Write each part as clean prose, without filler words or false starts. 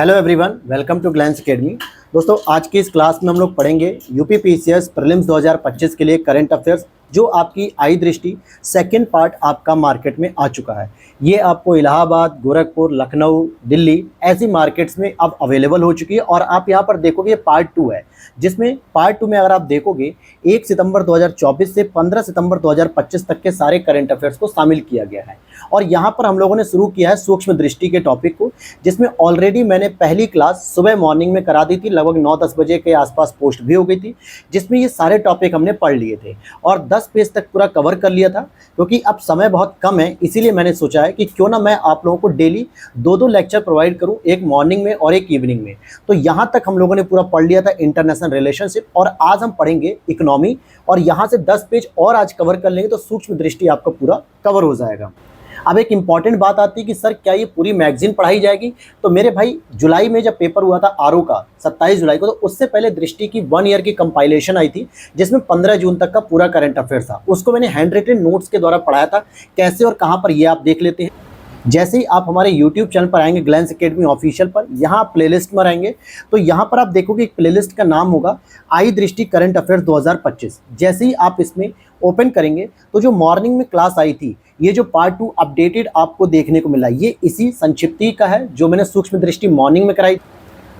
Hello everyone, welcome to Glance academy. दोस्तों, आज की इस क्लास में हम लोग पढ़ेंगे यूपी पीसीएस प्रीलिम्स 2025 के लिए करंट अफेयर्स, जो आपकी आई दृष्टि सेकंड पार्ट आपका मार्केट में आ चुका है। ये आपको इलाहाबाद, गोरखपुर, लखनऊ, दिल्ली ऐसी मार्केट्स में अब अवेलेबल हो चुकी है। और आप यहाँ पर देखोगे पार्ट 2 है, जिसमें पार्ट 2 में अगर आप देखोगे 1 सितंबर 2024 से 15 सितंबर 2025 तक के सारे करंट अफेयर्स को शामिल किया गया है। और यहाँ पर हम लोगों ने शुरू किया है सूक्ष्म दृष्टि के टॉपिक को, जिसमें ऑलरेडी मैंने पहली क्लास सुबह मॉर्निंग में करा दी थी, लगभग 9-10 बजे के आसपास पोस्ट भी हो गई थी, जिसमें ये सारे टॉपिक हमने पढ़ लिए थे और 10 पेज तक पूरा कवर कर लिया था। क्योंकि अब समय बहुत कम है, इसीलिए मैंने सोचा है कि क्यों ना मैं आप लोगों को डेली 2-2 लेक्चर प्रोवाइड करूं, एक मॉर्निंग में और एक इवनिंग में। तो यहाँ तक हम लोगों ने पूरा पढ़ लिया था इंटरनेशनल रिलेशनशिप, और आज हम पढ़ेंगे इकोनॉमी, और यहाँ से 10 पेज और आज कवर कर लेंगे तो सूक्ष्म दृष्टि आपका पूरा कवर हो जाएगा। अब एक इम्पॉर्टेंट बात आती है कि सर क्या ये पूरी मैगजीन पढ़ाई जाएगी? तो मेरे भाई, जुलाई में जब पेपर हुआ था आरओ का 27 जुलाई को, तो उससे पहले दृष्टि की 1 ईयर की कंपाइलेशन आई थी, जिसमें 15 जून तक का पूरा करंट अफेयर था। उसको मैंने हैंड रिटन नोट्स के द्वारा पढ़ाया था। कैसे और कहाँ पर, ये आप देख लेते हैं। जैसे ही आप हमारे YouTube चैनल पर आएंगे ग्लैंस एकेडमी ऑफिशियल पर, यहाँ प्लेलिस्ट में रहेंगे तो यहाँ पर आप देखोगे एक प्लेलिस्ट का नाम होगा आई दृष्टि करंट अफेयर्स 2025। जैसे ही आप इसमें ओपन करेंगे तो जो मॉर्निंग में क्लास आई थी, ये जो पार्ट 2 अपडेटेड आपको देखने को मिला, ये इसी संक्षिप्ति का है जो मैंने सूक्ष्म दृष्टि मॉर्निंग में कराई।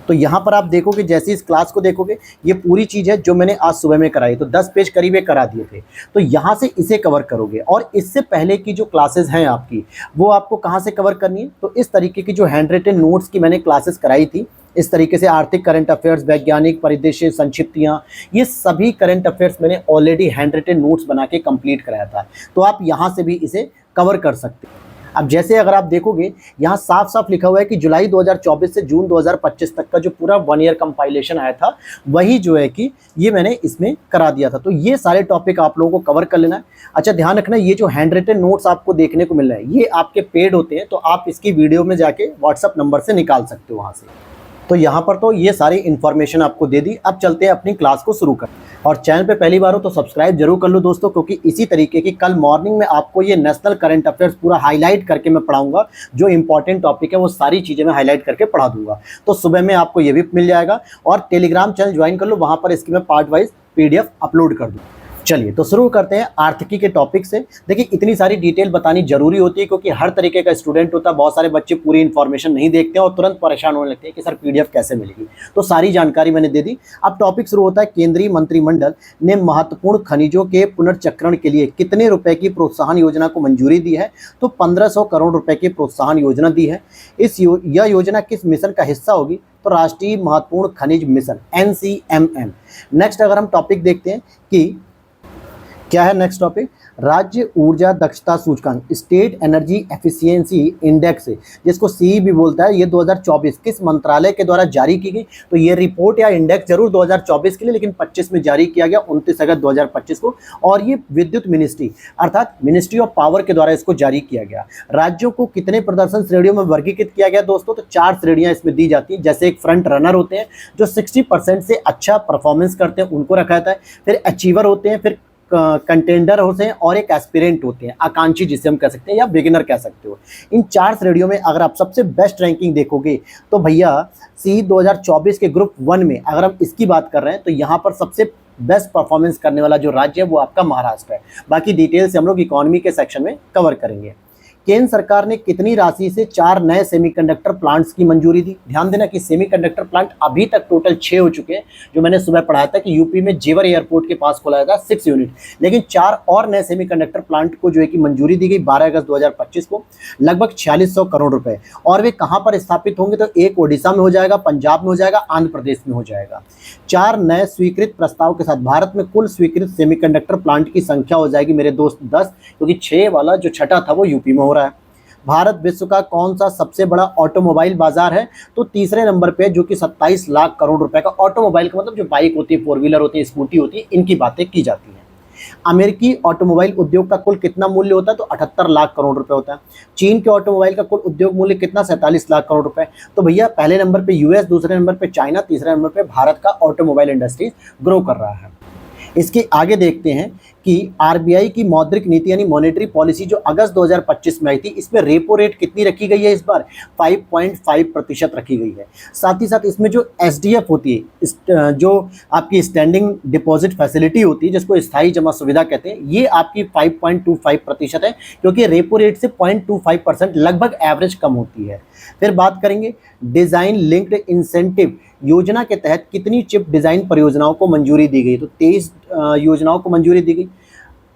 तो यहाँ पर आप देखोगे, जैसे इस क्लास को देखोगे, ये पूरी चीज़ है जो मैंने आज सुबह में कराई। तो 10 पेज करीब ये करा दिए थे, तो यहाँ से इसे कवर करोगे। और इससे पहले की जो क्लासेस हैं आपकी, वो आपको कहाँ से कवर करनी है? तो इस तरीके की जो हैंड रिटन नोट्स की मैंने क्लासेस कराई थी, इस तरीके से आर्थिक करंट अफेयर्स, वैज्ञानिक परिदृश्य, संक्षिप्तियाँ, ये सभी करंट अफेयर्स मैंने ऑलरेडी हैंड रिटन नोट्स बना के कंप्लीट कराया था। तो आप यहाँ से भी इसे कवर कर सकते हैं। अब जैसे अगर आप देखोगे, यहाँ साफ साफ लिखा हुआ है कि जुलाई 2024 से जून 2025 तक का जो पूरा 1 ईयर कंपाइलेशन आया था, वही जो है कि ये मैंने इसमें करा दिया था। तो ये सारे टॉपिक आप लोगों को कवर कर लेना है। अच्छा, ध्यान रखना, ये जो हैंड रिटन नोट्स आपको देखने को मिल रहे हैं, ये आपके पेड होते हैं। तो आप इसकी वीडियो में जाके व्हाट्सअप नंबर से निकाल सकते हो वहाँ से। तो यहाँ पर तो ये सारी इन्फॉर्मेशन आपको दे दी। अब चलते हैं अपनी क्लास को शुरू करें। और चैनल पे पहली बार हो तो सब्सक्राइब जरूर कर लो दोस्तों, क्योंकि इसी तरीके की कल मॉर्निंग में आपको ये नेशनल करंट अफेयर्स पूरा हाईलाइट करके मैं पढ़ाऊंगा। जो इंपॉर्टेंट टॉपिक है वो सारी चीज़ें मैं हाईलाइट करके पढ़ा दूंगा। तो सुबह में आपको ये भी मिल जाएगा। और टेलीग्राम चैनल ज्वाइन कर लो, वहाँ पर इसकी मैं पार्ट वाइज PDF अपलोड कर दूँ। चलिए तो शुरू करते हैं आर्थिकी के टॉपिक से। देखिए, इतनी सारी डिटेल बतानी जरूरी होती है, क्योंकि हर तरीके का स्टूडेंट होता है। बहुत सारे बच्चे पूरी इन्फॉर्मेशन नहीं देखते हैं और तुरंत परेशान होने लगते हैं कि सर PDF कैसे मिलेगी। तो सारी जानकारी मैंने दे दी। अब टॉपिक शुरू होता है, केंद्रीय मंत्रिमंडल ने महत्वपूर्ण खनिजों के पुनर्चक्रण के लिए कितने रुपए की प्रोत्साहन योजना को मंजूरी दी है? तो 1500 करोड़ रुपए की प्रोत्साहन योजना दी है। यह योजना किस मिशन का हिस्सा होगी? तो राष्ट्रीय महत्वपूर्ण खनिज मिशन, NCMM। नेक्स्ट अगर हम टॉपिक देखते हैं कि क्या है नेक्स्ट टॉपिक, राज्य ऊर्जा दक्षता सूचकांक, स्टेट एनर्जी एफिशिएंसी इंडेक्स, जिसको CE भी बोलता है, ये 2024 किस मंत्रालय के द्वारा जारी की गई? तो ये रिपोर्ट या इंडेक्स जरूर 2024 के लिए, लेकिन 25 में जारी किया गया, 29 अगस्त 2025 को। और ये विद्युत मिनिस्ट्री अर्थात मिनिस्ट्री ऑफ पावर के द्वारा इसको जारी किया गया। राज्यों को कितने प्रदर्शन श्रेणियों में वर्गीकृत किया गया दोस्तों? तो 4 श्रेणियां इसमें दी जाती हैं। जैसे एक फ्रंट रनर होते हैं, जो 60% से अच्छा परफॉर्मेंस करते हैं, उनको रखा जाता है। फिर अचीवर होते हैं, फिर कंटेंडर होते हैं, और एक एस्पिरेंट होते हैं, आकांक्षी जिसे हम कह सकते हैं या बिगिनर कह सकते हो। इन 4 श्रेणियों में अगर आप सबसे बेस्ट रैंकिंग देखोगे तो भैया CE 2024 के ग्रुप 1 में अगर हम इसकी बात कर रहे हैं, तो यहाँ पर सबसे बेस्ट परफॉर्मेंस करने वाला जो राज्य है वो आपका महाराष्ट्र है। बाकी डिटेल से हम लोग इकोनॉमी के सेक्शन में कवर करेंगे। केंद्र सरकार ने कितनी राशि से 4 नए सेमीकंडक्टर प्लांट्स की मंजूरी दी? ध्यान देना कि सेमीकंडक्टर प्लांट अभी तक टोटल 6 हो चुके हैं। जो मैंने सुबह पढ़ाया था कि यूपी में जेवर एयरपोर्ट के पास खोला था 6 यूनिट, लेकिन 4 और नए सेमीकंडक्टर प्लांट को जो है कि मंजूरी दी गई 12 अगस्त 2025 को, लगभग 4600 करोड़ रुपए। और वे कहाँ पर स्थापित होंगे? तो एक ओडिशा में हो जाएगा, पंजाब में हो जाएगा, आंध्र प्रदेश में हो जाएगा। 4 नए स्वीकृत प्रस्ताव के साथ भारत में कुल स्वीकृत सेमीकंडक्टर प्लांट की संख्या हो जाएगी मेरे दोस्त 10, क्योंकि 6 वाला जो छठा था वो यूपी में हो रहा है। भारत विश्व का कौन सा सबसे बड़ा ऑटोमोबाइल बाजार है? तो तीसरे नंबर पे, जो कि 27 लाख करोड़ रुपए का। ऑटोमोबाइल का मतलब जो बाइक होती है, 4 व्हीलर होती है, स्कूटी होती है, इनकी बातें की जाती हैं। अमेरिकी ऑटोमोबाइल उद्योग का कुल कितना मूल्य होता है? तो 78 लाख करोड़ रुपए होता है। चीन के ऑटोमोबाइल का कुल उद्योग मूल्य कितना? 47 लाख करोड़ रुपए। तो भैया पहले नंबर पे US, दूसरे नंबर पे चाइना, तीसरे नंबर पे भारत का ऑटोमोबाइल इंडस्ट्रीज ग्रो कर रहा है। इसके आगे देखते हैं कि आरबीआई की मौद्रिक नीति यानी मॉनेटरी पॉलिसी जो अगस्त 2025 में आई थी, इसमें रेपो रेट कितनी रखी गई है? इस बार 5.5% रखी गई है। साथ ही साथ इसमें जो एसडीएफ होती है, जो आपकी स्टैंडिंग डिपॉजिट फैसिलिटी होती है, जिसको स्थायी जमा सुविधा कहते हैं, ये आपकी 5.25% है, क्योंकि रेपो रेट से 0.25% लगभग एवरेज कम होती है। फिर बात करेंगे डिजाइन लिंक्ड इंसेंटिव योजना के तहत कितनी चिप डिजाइन परियोजनाओं को मंजूरी दी गई? तो 23 योजनाओं को मंजूरी दी गई।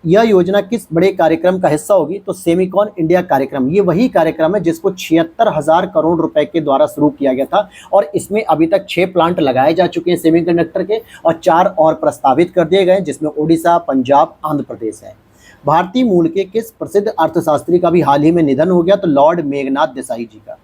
यह योजना किस बड़े कार्यक्रम का हिस्सा होगी? तो सेमिकॉन इंडिया कार्यक्रम। ये वही कार्यक्रम है जिसको 76,000 करोड़ रुपए के द्वारा शुरू किया गया था, और इसमें अभी तक 6 प्लांट लगाए जा चुके हैं सेमीकंडक्टर के, और 4 और प्रस्तावित कर दिए गए, जिसमें ओडिशा, पंजाब, आंध्र प्रदेश है। भारतीय मूल के किस प्रसिद्ध अर्थशास्त्री का भी हाल ही में निधन हो गया? तो लॉर्ड मेघनाथ देसाई जी का।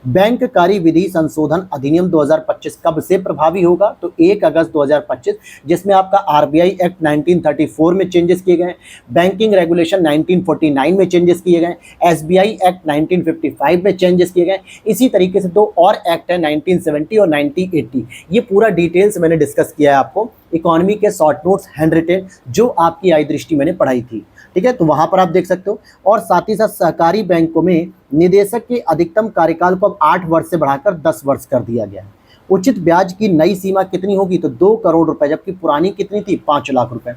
बैंक कार्य विधि संशोधन अधिनियम 2025 कब से प्रभावी होगा? तो 1 अगस्त 2025, जिसमें आपका आरबीआई एक्ट 1934 में चेंजेस किए गए, बैंकिंग रेगुलेशन 1949 में चेंजेस किए गए, एसबीआई एक्ट 1955 में चेंजेस किए गए। इसी तरीके से 2 और एक्ट है 1970 और 1980। ये पूरा डिटेल्स मैंने डिस्कस किया है आपको इकोनॉमी के शॉर्ट नोट्स हैंड रिटेन, जो आपकी आई दृष्टि मैंने पढ़ाई थी। ठीक है, तो वहां पर आप देख सकते हो। और साथ ही साथ सहकारी बैंकों में निदेशक के अधिकतम कार्यकाल को अब 8 वर्ष से बढ़ाकर 10 वर्ष कर दिया गया है। उचित ब्याज की नई सीमा कितनी होगी? तो 2 करोड़ रुपए, जबकि पुरानी कितनी थी? 5 लाख रुपए।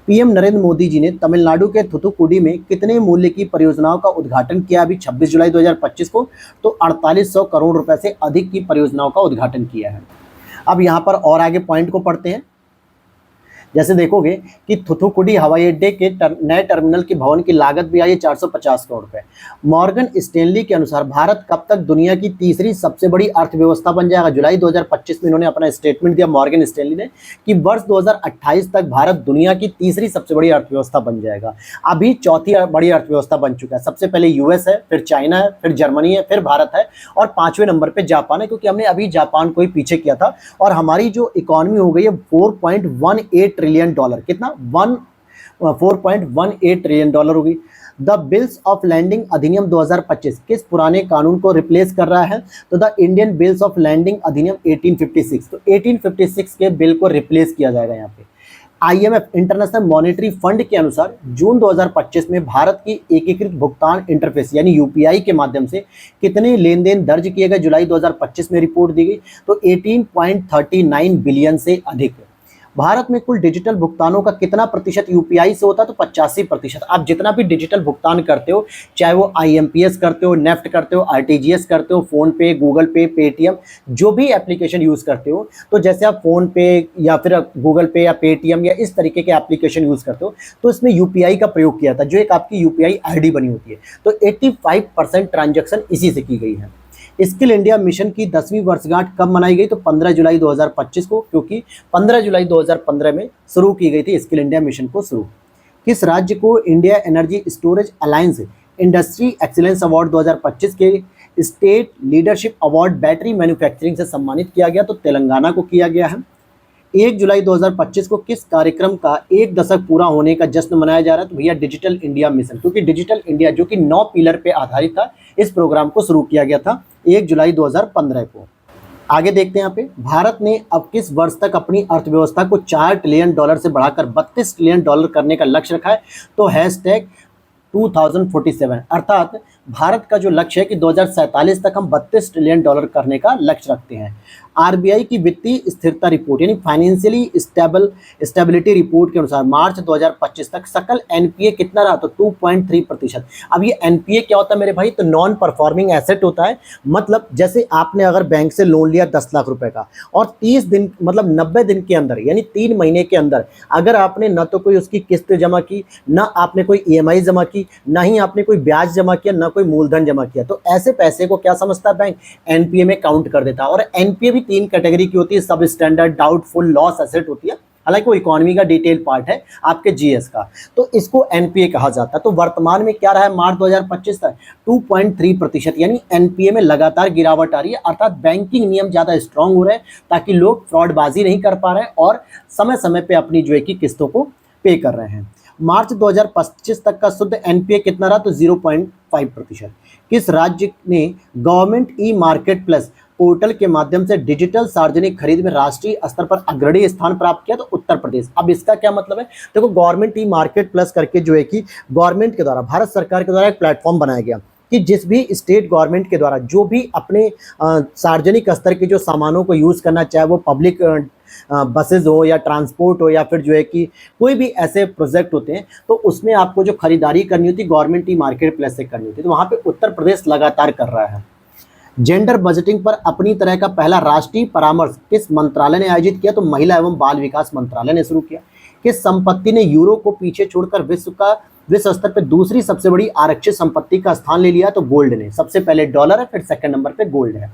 पीएम नरेंद्र मोदी जी ने तमिलनाडु के थुथुकुडी में कितने मूल्य की परियोजनाओं का उद्घाटन किया अभी 26 जुलाई 2025 को? तो 4800 करोड़ रुपए से अधिक की परियोजनाओं का उद्घाटन किया है। अब यहाँ पर और आगे पॉइंट को पढ़ते हैं। जैसे देखोगे कि थुथुकुडी हवाई अड्डे के नए टर्मिनल की भवन की लागत भी आई है 450 करोड़ रुपए। मॉर्गन स्टैनली के अनुसार भारत कब तक दुनिया की तीसरी सबसे बड़ी अर्थव्यवस्था बन जाएगा? जुलाई 2025 में इन्होंने अपना स्टेटमेंट दिया मॉर्गन स्टैनली ने कि वर्ष 2028 तक भारत दुनिया की तीसरी सबसे बड़ी अर्थव्यवस्था बन जाएगा। अभी चौथी बड़ी अर्थव्यवस्था बन चुका है। सबसे पहले यूएस है, फिर चाइना है, फिर जर्मनी है, फिर भारत है, और 5वें नंबर पर जापान है, क्योंकि हमने अभी जापान को ही पीछे किया था। और हमारी जो इकोनॉमी हो गई है 4.18 ट्रिलियन डॉलर। कितना? 4.18 ट्रिलियन डॉलर होगी। द बिल्स ऑफ लैंडिंग अधिनियम 2025 किस पुराने कानून को रिप्लेस कर रहा है? तो the Indian bills of landing अधिनियम 1856। तो 1856 के बिल को रिप्लेस किया जाएगा यहाँ पे। आईएमएफ इंटरनेशनल मॉनेटरी फंड के अनुसार जून 2025 में भारत की एकीकृत भुगतान इंटरफेस यानी यूपीआई के माध्यम से कितने लेन देन दर्ज किए गए? जुलाई 2025 में रिपोर्ट दी गई, तो 18.39 बिलियन से अधिक। भारत में कुल डिजिटल भुगतानों का कितना प्रतिशत यूपीआई से होता है? तो 85%। आप जितना भी डिजिटल भुगतान करते हो, चाहे वो आईएमपीएस करते हो, नेफ्ट करते हो, आरटीजीएस करते हो, फोन पे, गूगल पे, पेटीएम, जो भी एप्लीकेशन यूज़ करते हो, तो जैसे आप फोन पे या फिर गूगल पे या पेटीएम या इस तरीके के एप्लीकेशन यूज़ करते हो, तो इसमें यूपीआई का प्रयोग किया था, जो एक आपकी यूपीआई आईडी बनी होती है। तो 85% ट्रांजैक्शन इसी से की गई है। स्किल इंडिया मिशन की 10वीं वर्षगांठ कब मनाई गई? तो 15 जुलाई 2025 को, क्योंकि 15 जुलाई 2015 में शुरू की गई थी स्किल इंडिया मिशन को शुरू। किस राज्य को India energy storage alliance industry excellence award 2025 के state leadership award battery manufacturing से सम्मानित किया गया? तो तेलंगाना को किया गया है। 1 जुलाई 2025 को किस कार्यक्रम का 1 दशक पूरा होने का जश्न मनाया जा रहा है? तो भैया डिजिटल इंडिया मिशन, क्योंकि डिजिटल इंडिया जो कि 9 पिलर पे आधारित था, इस प्रोग्राम को शुरू किया गया था 1 जुलाई 2015 को। आगे देखते हैं यहाँ पे, भारत ने अब किस वर्ष तक अपनी अर्थव्यवस्था को 4 ट्रिलियन डॉलर से बढ़ाकर 32 ट्रिलियन डॉलर करने का लक्ष्य रखा है? तो हैशटैग 2047, अर्थात भारत का जो लक्ष्य है कि 2047 तक हम 32 ट्रिलियन डॉलर करने का लक्ष्य रखते हैं। आरबीआई की वित्तीय स्थिरता रिपोर्ट यानी फाइनेंशियली स्टेबिलिटी रिपोर्ट के अनुसार मार्च 2025 तक सकल एनपीए कितना रहा? तो 2.3%। अब ये एनपीए क्या होता है मेरे भाई? तो नॉन परफॉर्मिंग एसेट होता है। मतलब जैसे आपने अगर बैंक से लोन लिया 10 लाख रुपए का, और 30 दिन मतलब 90 दिन के अंदर यानी 3 महीने के अंदर अगर आपने न तो कोई उसकी किस्त जमा की, ना आपने कोई ईएमआई जमा की, ना ही आपने कोई ब्याज जमा किया, ना कोई मूलधन जमा किया, तो ऐसे पैसे को क्या समझता है बैंक? एनपीए में काउंट कर देता है। और एनपीए भी 3 कैटेगरी की होती है, सब स्टैंडर्ड, डाउटफुल, लॉस एसेट होती है। हालांकि वो इकोनॉमी का डिटेल पार्ट है आपके जीएस का, तो इसको एनपीए कहा जाता है। तो वर्तमान में क्या रहा है मार्च 2025 तक? 2.3%, यानी एनपीए में लगातार गिरावट आ रही है। अर्थात बैंकिंग नियम ज़्यादा स्ट्रांग हो रहे हैं ताकि लोग फ्रॉडबाजी नहीं कर पा रहे हैं और समय समय पे अपनी जो है कि किस्तों को पे कर रहे हैं। मार्च 2025 तक का शुद्ध एनपीए कितना रहा? तो 0.5%। किस राज्य ने government e market plus portal के माध्यम से डिजिटल सार्वजनिक खरीद में राष्ट्रीय स्तर पर अग्रणी स्थान प्राप्त किया? तो उत्तर प्रदेश। अब इसका क्या मतलब है? देखो, गवर्नमेंट ई मार्केट प्लस करके जो है कि गवर्नमेंट के द्वारा, भारत सरकार के द्वारा एक प्लेटफॉर्म बनाया गया कि जिस भी स्टेट गवर्नमेंट के द्वारा जो भी अपने सार्वजनिक स्तर के जो सामानों को यूज़ करना, चाहे वो पब्लिक बसेज हो या ट्रांसपोर्ट हो या फिर जो है कि कोई भी ऐसे प्रोजेक्ट होते हैं, तो उसमें आपको जो खरीदारी करनी होती है गवर्नमेंट ई मार्केट प्लेस से करनी होती है। तो वहाँ पे उत्तर प्रदेश लगातार कर रहा है। जेंडर बजटिंग पर अपनी तरह का पहला राष्ट्रीय परामर्श किस मंत्रालय ने आयोजित किया? तो महिला एवं बाल विकास मंत्रालय ने शुरू किया। किस संपत्ति ने यूरो को पीछे छोड़कर विश्व स्तर पर दूसरी सबसे बड़ी आरक्षित संपत्ति का स्थान ले लिया? तो गोल्ड ने। सबसे पहले डॉलर है, फिर सेकंड नंबर पे गोल्ड है।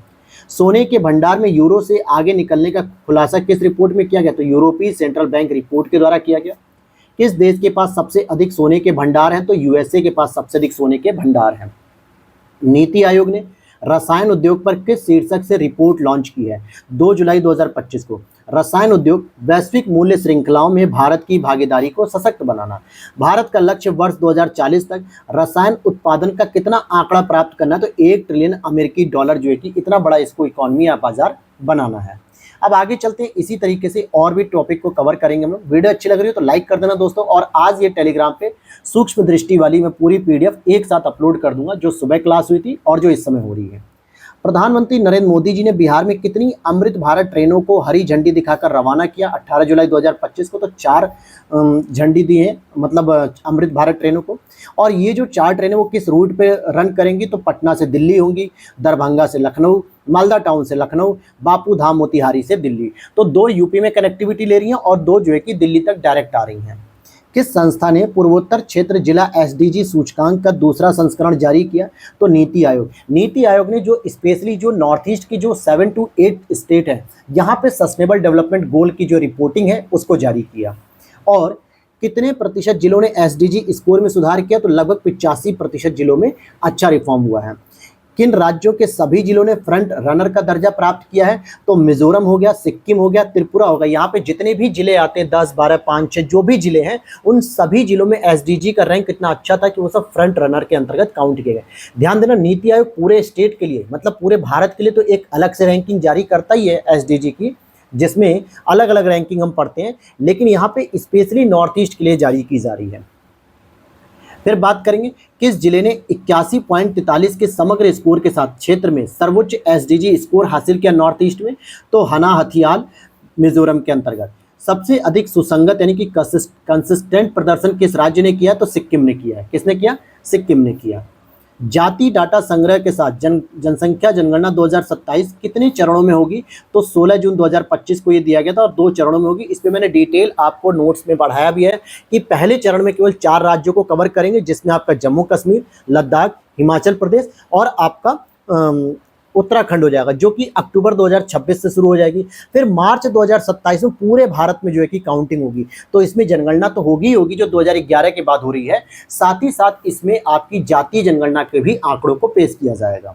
सोने के भंडार में यूरो से आगे निकलने का खुलासा किस रिपोर्ट में किया गया? तो यूरोपीय सेंट्रल बैंक रिपोर्ट के द्वारा किया गया। किस देश के पास सबसे अधिक सोने के भंडार हैं? तो यूएसए के पास सबसे अधिक सोने के भंडार हैं। नीति आयोग ने रसायन उद्योग पर किस शीर्षक से रिपोर्ट लॉन्च की है? 2 जुलाई 2025 को। रसायन उद्योग वैश्विक मूल्य श्रृंखलाओं में भारत की भागीदारी को सशक्त बनाना। भारत का लक्ष्य वर्ष 2040 तक रसायन उत्पादन का कितना आंकड़ा प्राप्त करना है? तो 1 ट्रिलियन अमेरिकी डॉलर जो है कि इतना बड़ा इसको इकोनॉमी या बाजार बनाना है। अब आगे चलते हैं, इसी तरीके से और भी टॉपिक को कवर करेंगे हम लोग। वीडियो अच्छी लग रही हो तो लाइक कर देना दोस्तों। और आज ये टेलीग्राम पे सूक्ष्म दृष्टि वाली मैं पूरी पीडीएफ एक साथ अपलोड कर दूंगा, जो सुबह क्लास हुई थी और जो इस समय हो रही है। प्रधानमंत्री नरेंद्र मोदी जी ने बिहार में कितनी अमृत भारत ट्रेनों को हरी झंडी दिखाकर रवाना किया? 18 जुलाई 2025 को। तो 4 झंडी दी हैं, मतलब अमृत भारत ट्रेनों को। और ये जो 4 ट्रेनें वो किस रूट पे रन करेंगी? तो पटना से दिल्ली होंगी, दरभंगा से लखनऊ, मालदा टाउन से लखनऊ, बापू धाम मोतिहारी से दिल्ली। तो 2 यूपी में कनेक्टिविटी ले रही हैं और 2 जो है कि दिल्ली तक डायरेक्ट आ रही हैं। किस संस्था ने पूर्वोत्तर क्षेत्र जिला एसडीजी सूचकांक का दूसरा संस्करण जारी किया? तो नीति आयोग। नीति आयोग ने जो स्पेशली जो नॉर्थ ईस्ट की जो 7 to 8 स्टेट है, यहाँ पे सस्टेनेबल डेवलपमेंट गोल की जो रिपोर्टिंग है उसको जारी किया। और कितने प्रतिशत जिलों ने एसडीजी स्कोर में सुधार किया? तो लगभग 85% जिलों में अच्छा रिफॉर्म हुआ है। किन राज्यों के सभी जिलों ने फ्रंट रनर का दर्जा प्राप्त किया है? तो मिजोरम हो गया, सिक्किम हो गया, त्रिपुरा हो गया। यहाँ पे जितने भी जिले आते हैं 10, 12, 5, 6 जो भी जिले हैं, उन सभी जिलों में एसडीजी का रैंक इतना अच्छा था कि वो सब फ्रंट रनर के अंतर्गत काउंट किए गए। ध्यान देना, नीति आयोग पूरे स्टेट के लिए, मतलब पूरे भारत के लिए तो एक अलग से रैंकिंग जारी करता ही है एसडीजी की, जिसमें अलग अलग रैंकिंग हम पढ़ते हैं, लेकिन यहाँ पे स्पेशली नॉर्थ ईस्ट के लिए जारी की जा रही है। फिर बात करेंगे किस जिले ने 81.43 के समग्र स्कोर के साथ क्षेत्र में सर्वोच्च एसडीजी स्कोर हासिल किया नॉर्थ ईस्ट में? तो हना हथियाल मिजोरम के अंतर्गत। सबसे अधिक सुसंगत यानी कि कंसिस्टेंट प्रदर्शन किस राज्य ने किया? तो सिक्किम ने किया है। किसने किया? सिक्किम ने किया। जाति डाटा संग्रह के साथ जनसंख्या जनगणना 2027 कितने चरणों में होगी? तो 16 जून 2025 को ये दिया गया था और 2 चरणों में होगी। इसमें मैंने डिटेल आपको नोट्स में बढ़ाया भी है कि पहले चरण में केवल 4 राज्यों को कवर करेंगे, जिसमें आपका जम्मू कश्मीर, लद्दाख, हिमाचल प्रदेश और आपका उत्तराखंड हो जाएगा, जो कि अक्टूबर 2026 से शुरू हो जाएगी। फिर मार्च 2027 में पूरे भारत में जो है कि काउंटिंग होगी। तो इसमें जनगणना तो होगी ही होगी, जो 2011 के बाद हो रही है। साथ ही साथ इसमें आपकी जातीय जनगणना के भी आंकड़ों को पेश किया जाएगा।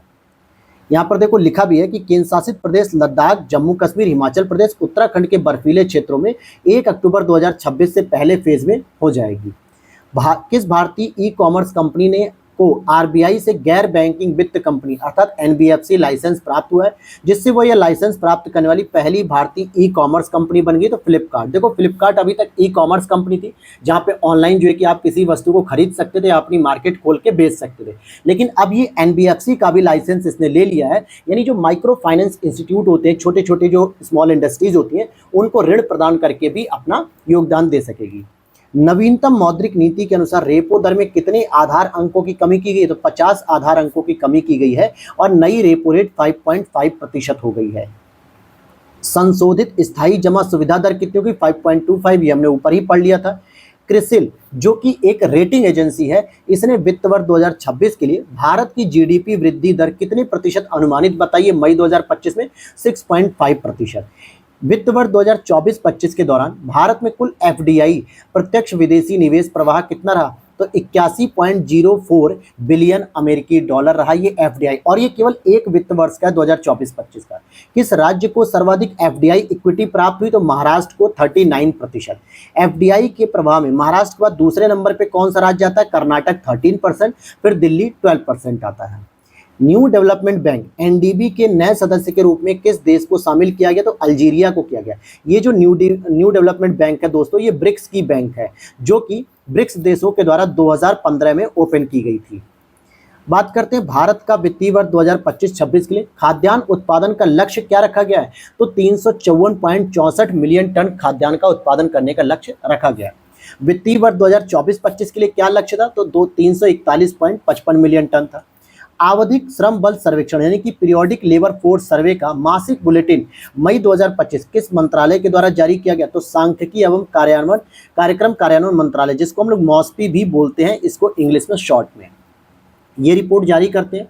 यहाँ पर देखो लिखा भी है कि केंद्र शासित प्रदेश लद्दाख, जम्मू कश्मीर, हिमाचल प्रदेश, उत्तराखंड के बर्फीले क्षेत्रों में 1 अक्टूबर 2026 से पहले फेज में हो जाएगी। किस भारतीय ई कॉमर्स कंपनी ने को आरबीआई से गैर बैंकिंग वित्त कंपनी अर्थात एनबीएफसी लाइसेंस प्राप्त हुआ है, जिससे वो यह लाइसेंस प्राप्त करने वाली पहली भारतीय ई कॉमर्स कंपनी बन गई? तो फ्लिपकार्ट। देखो, फ्लिपकार्ट अभी तक ई कॉमर्स कंपनी थी, जहाँ पे ऑनलाइन जो है कि आप किसी वस्तु को खरीद सकते थे, अपनी मार्केट खोल के बेच सकते थे। लेकिन अब ये एनबीएफसी का भी लाइसेंस इसने ले लिया है, यानी जो माइक्रो फाइनेंस इंस्टीट्यूट होते हैं, छोटे छोटे जो स्मॉल इंडस्ट्रीज होती हैं, उनको ऋण प्रदान करके भी अपना योगदान दे सकेगी। नवीनतम मौद्रिक नीति के अनुसार रेपो दर में कितने आधार अंकों की कमी की गई? तो 50 आधार अंकों की कमी की गई है और नई रेपो रेट 5.5% हो गई है। संशोधित स्थायी जमा सुविधा दर कितनी होगी? 5.25, ये हमने ऊपर ही पढ़ लिया था। क्रिसिल, जो कि एक रेटिंग एजेंसी है, इसने वित्त वर्ष 2026 के लिए भारत की जीडीपी वृद्धि दर कितने प्रतिशत अनुमानित बताइए? मई 2025 में 6.5%। वित्त वर्ष 2024-25 के दौरान भारत में कुल एफडीआई प्रत्यक्ष विदेशी निवेश प्रवाह कितना रहा? तो 81.04 बिलियन अमेरिकी डॉलर रहा ये एफडीआई, और ये केवल एक वित्त वर्ष का 2024-25 का। किस राज्य को सर्वाधिक एफडीआई इक्विटी प्राप्त हुई? तो महाराष्ट्र को 39%। एफडीआई के प्रवाह में महाराष्ट्र के बाद दूसरे नंबर पे कौन सा राज्य आता है? कर्नाटक 13%, फिर दिल्ली 12% आता है। न्यू डेवलपमेंट बैंक एनडीबी के नए सदस्य के रूप में किस देश को शामिल किया गया? तो अल्जीरिया को किया गया। ये जो न्यू डेवलपमेंट बैंक है दोस्तों, ये ब्रिक्स की बैंक है जो कि ब्रिक्स देशों के द्वारा 2015 में ओपन की गई थी। बात करते हैं भारत का वित्तीय वर्ष 2025-26 के लिए खाद्यान्न उत्पादन का लक्ष्य क्या रखा गया है? तो 354.64 मिलियन टन खाद्यान्न का उत्पादन करने का लक्ष्य रखा गया है। वित्तीय वर्ष 2024-25 के लिए क्या लक्ष्य था? तो 341.55 मिलियन टन था। आवधिक श्रम बल सर्वेक्षण यानी कि पीरियोडिक लेबर फोर्स सर्वे का मासिक बुलेटिन मई 2025 किस मंत्रालय के द्वारा जारी किया गया? तो सांख्यिकी एवं कार्यक्रम कार्यान्वयन मंत्रालय, जिसको हम लोग मॉस्पी भी बोलते हैं इसको इंग्लिश में शॉर्ट में, ये रिपोर्ट जारी करते हैं।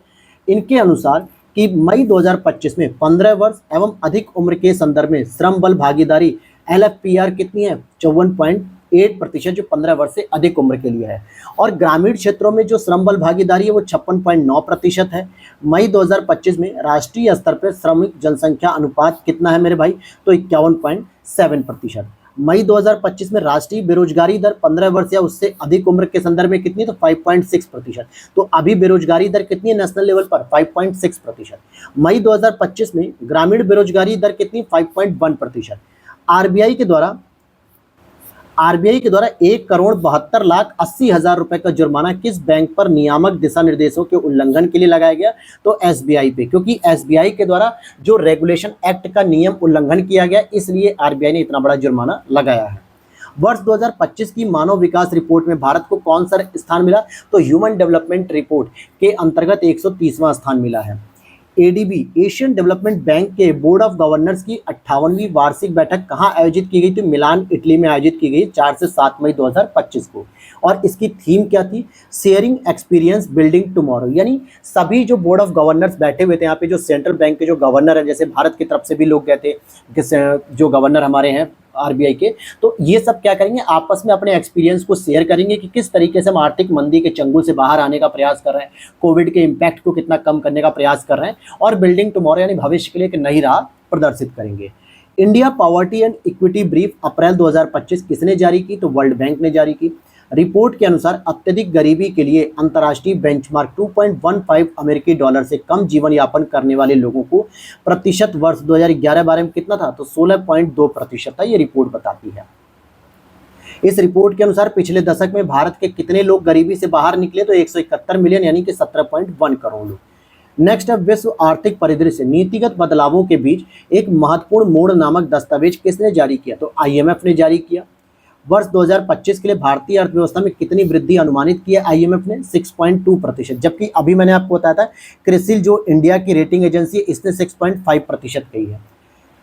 इनके अनुसार कि मई 2025 में 15 वर्ष एवं अधिक उम्र के संदर्भ में श्रम बल भागीदारी LFPR कितनी है? 54.8%, जो 15 वर्ष से अधिक उम्र के लिए है। और ग्रामीण क्षेत्रों में जो श्रम बल भागीदारी है वो 56.9% है। मई 2025 में राष्ट्रीय स्तर पर श्रमिक जनसंख्या अनुपात कितना है मेरे भाई? तो 51.7%। मई 2025 में राष्ट्रीय बेरोजगारी दर 15 वर्ष या उससे अधिक उम्र के संदर्भ में कितनी? तो 5.6%। तो अभी बेरोजगारी दर कितनी है नेशनल लेवल पर? 5.6%। मई 2025 में ग्रामीण बेरोजगारी दर कितनी? 5.1%। आरबीआई के द्वारा 1,72,80,00,000 रुपए का जुर्माना किस बैंक पर नियामक दिशा निर्देशों के उल्लंघन के लिए लगाया गया? तो एसबीआई पे, क्योंकि एसबीआई के द्वारा जो रेगुलेशन एक्ट का नियम उल्लंघन किया गया, इसलिए आरबीआई ने इतना बड़ा जुर्माना लगाया है। वर्ष 2025 की मानव विकास रिपोर्ट में भारत को कौन सा स्थान मिला? तो ह्यूमन डेवलपमेंट रिपोर्ट के अंतर्गत 130वां स्थान मिला है। एडीबी एशियन डेवलपमेंट बैंक के बोर्ड ऑफ गवर्नर्स की 58वीं वार्षिक बैठक कहाँ आयोजित की गई थी? मिलान, इटली में आयोजित की गई 4 से 7 मई 2025 को। और इसकी थीम क्या थी? Sharing experience building tomorrow. यानी सभी जो बोर्ड ऑफ गवर्नर्स बैठे हुए थे यहाँ पे, जो सेंट्रल बैंक के जो गवर्नर हैं, जैसे भारत की तरफ से भी लोग गए थे, जो गवर्नर हमारे हैं आरबीआई के, तो ये सब क्या करेंगे? आपस में अपने एक्सपीरियंस को शेयर करेंगे कि किस तरीके से हम आर्थिक मंदी के चंगुल से बाहर आने का प्रयास कर रहे हैं, कोविड के इम्पैक्ट को कितना कम करने का प्रयास कर रहे हैं, और बिल्डिंग टुमारो यानी भविष्य के लिए एक नई राह प्रदर्शित करेंगे। India poverty and equity brief April 2025 किसने जारी की? तो वर्ल्ड बैंक ने जारी की। रिपोर्ट के अनुसार अत्यधिक गरीबी के लिए अंतर्राष्ट्रीय बेंचमार्क 2.15 अमेरिकी डॉलर से कम जीवन यापन करने वाले लोगों को प्रतिशत वर्ष 2011-12 में कितना था? तो 16.2% था, ये रिपोर्ट बताती है। इस रिपोर्ट के अनुसार पिछले दशक में भारत के कितने लोग गरीबी से बाहर निकले? तो 171 मिलियन यानी कि 17.1 करोड़ लोग। नेक्स्ट है विश्व आर्थिक परिदृश्य नीतिगत बदलावों के बीच एक महत्वपूर्ण मोड़ नामक दस्तावेज किसने जारी किया? तो आईएमएफ ने जारी किया। वर्ष 2025 के लिए भारतीय अर्थव्यवस्था में कितनी वृद्धि अनुमानित की है आईएमएफ ने? 6.2%, जबकि अभी मैंने आपको बताया था क्रिसिल जो इंडिया की रेटिंग एजेंसी है, इसने 6.5% कही है।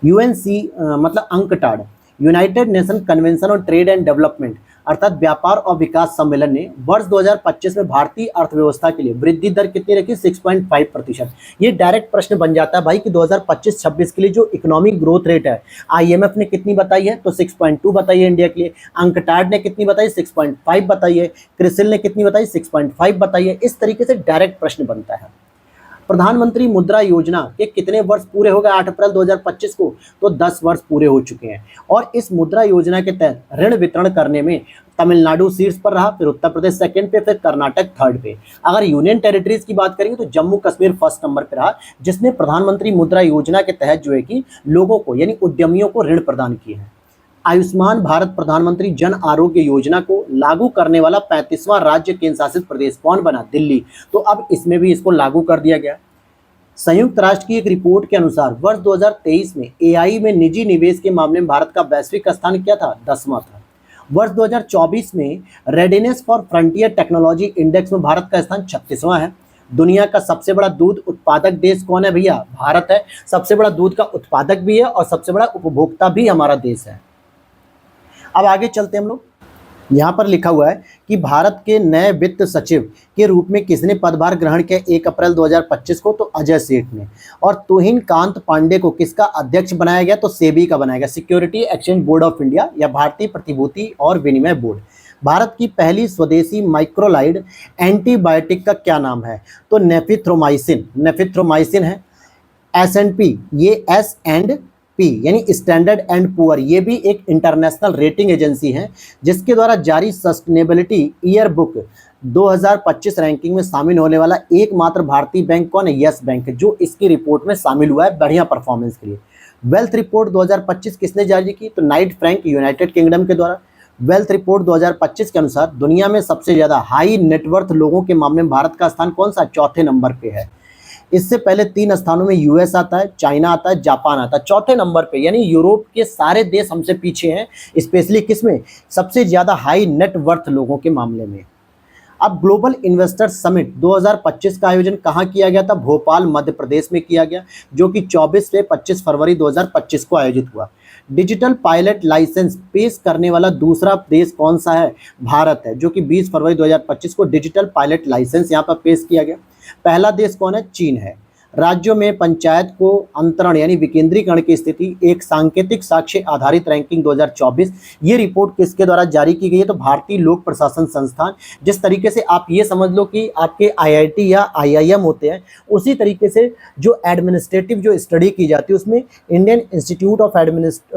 यूएनसी मतलब UNCTAD, United nation convention on trade and development अर्थात व्यापार और विकास सम्मेलन ने वर्ष 2025 में भारतीय अर्थव्यवस्था के लिए वृद्धि दर कितनी रखी? 6.5%। ये डायरेक्ट प्रश्न बन जाता है भाई कि 2025-26 के लिए जो इकोनॉमिक ग्रोथ रेट है आईएमएफ ने कितनी बताई है? तो 6.2 बताई है इंडिया के लिए। अंकटाड ने कितनी बताई? 6.5 बताई है। क्रिसिल ने कितनी बताई? 6.5 बताई है। इस तरीके से डायरेक्ट प्रश्न बनता है। प्रधानमंत्री मुद्रा योजना के कितने वर्ष पूरे हो गए 8 अप्रैल 2025 को? तो 10 वर्ष पूरे हो चुके हैं। और इस मुद्रा योजना के तहत ऋण वितरण करने में तमिलनाडु शीर्ष पर रहा, फिर उत्तर प्रदेश सेकंड पे, फिर कर्नाटक थर्ड पे। अगर यूनियन टेरिटरीज की बात करेंगे तो जम्मू कश्मीर फर्स्ट नंबर पे रहा, जिसने प्रधानमंत्री मुद्रा योजना के तहत जो है कि लोगों को यानी उद्यमियों को ऋण प्रदान किए हैं। आयुष्मान भारत प्रधानमंत्री जन आरोग्य योजना को लागू करने वाला 35वां राज्य केंद्र शासित प्रदेश कौन बना? दिल्ली। तो अब इसमें भी इसको लागू कर दिया गया। संयुक्त राष्ट्र की एक रिपोर्ट के अनुसार वर्ष 2023 में एआई में निजी निवेश के मामले में भारत का वैश्विक स्थान क्या था? 10वां था। वर्ष 2024 में readiness for frontier technology index में भारत का स्थान 36वां है। दुनिया का सबसे बड़ा दूध उत्पादक देश कौन है भैया? भारत है। सबसे बड़ा दूध का उत्पादक भी है और सबसे बड़ा उपभोक्ता भी हमारा देश है। अब आगे चलते हम लोग। यहाँ पर लिखा हुआ है कि भारत के नए वित्त सचिव के रूप में किसने पदभार ग्रहण किया 1 अप्रैल 2025 को? तो अजय सेठ ने। और तुहिन कांत पांडे को किसका अध्यक्ष बनाया गया? तो सेबी का बनाया गया, security exchange board of India या भारतीय प्रतिभूति और विनिमय बोर्ड। भारत की पहली स्वदेशी माइक्रोलाइड एंटीबायोटिक का क्या नाम है? तो नेफिथ्रोमाइसिन है। S&P ये S&P यानी स्टैंडर्ड एंड पुअर, ये भी एक इंटरनेशनल रेटिंग एजेंसी है जिसके द्वारा जारी सस्टेनेबिलिटी ईयर बुक 2025 रैंकिंग में शामिल होने वाला एकमात्र भारतीय बैंक कौन है? यस बैंक, जो इसकी रिपोर्ट में शामिल हुआ है बढ़िया परफॉर्मेंस के लिए। वेल्थ रिपोर्ट 2025 किसने जारी की? तो नाइट फ्रैंक यूनाइटेड किंगडम के द्वारा। वेल्थ रिपोर्ट 2025 के अनुसार दुनिया में सबसे ज्यादा हाई नेटवर्थ लोगों के मामले में भारत का स्थान कौन सा? चौथे नंबर पे है। इससे पहले 3 स्थानों में यूएस आता है, चाइना आता है, जापान आता है, चौथे नंबर पे, यानी यूरोप के सारे देश हमसे पीछे हैं, स्पेशली किसमें? सबसे ज्यादा हाई नेटवर्थ लोगों के मामले में। अब ग्लोबल इन्वेस्टर समिट 2025 का आयोजन कहाँ किया गया था? भोपाल मध्य प्रदेश में किया गया, जो कि 24 से 25 फरवरी 2025 को आयोजित हुआ। डिजिटल पायलट लाइसेंस पेश करने वाला दूसरा देश कौन सा है? भारत है, जो कि 20 फरवरी 2025 को डिजिटल पायलट लाइसेंस यहाँ पर पेश किया गया। पहला देश कौन है? चीन है। राज्यों में पंचायत को अंतरण यानी विकेंद्रीकरण की स्थिति, एक सांकेतिक साक्ष्य आधारित रैंकिंग 2024। ये रिपोर्ट किसके द्वारा जारी की गई है? तो भारतीय लोक प्रशासन संस्थान। जिस तरीके से आप ये समझ लो कि आपके आईआईटी या आईआईएम होते हैं, उसी तरीके से जो एडमिनिस्ट्रेटिव जो स्टडी की जाती है उसमें Indian institute of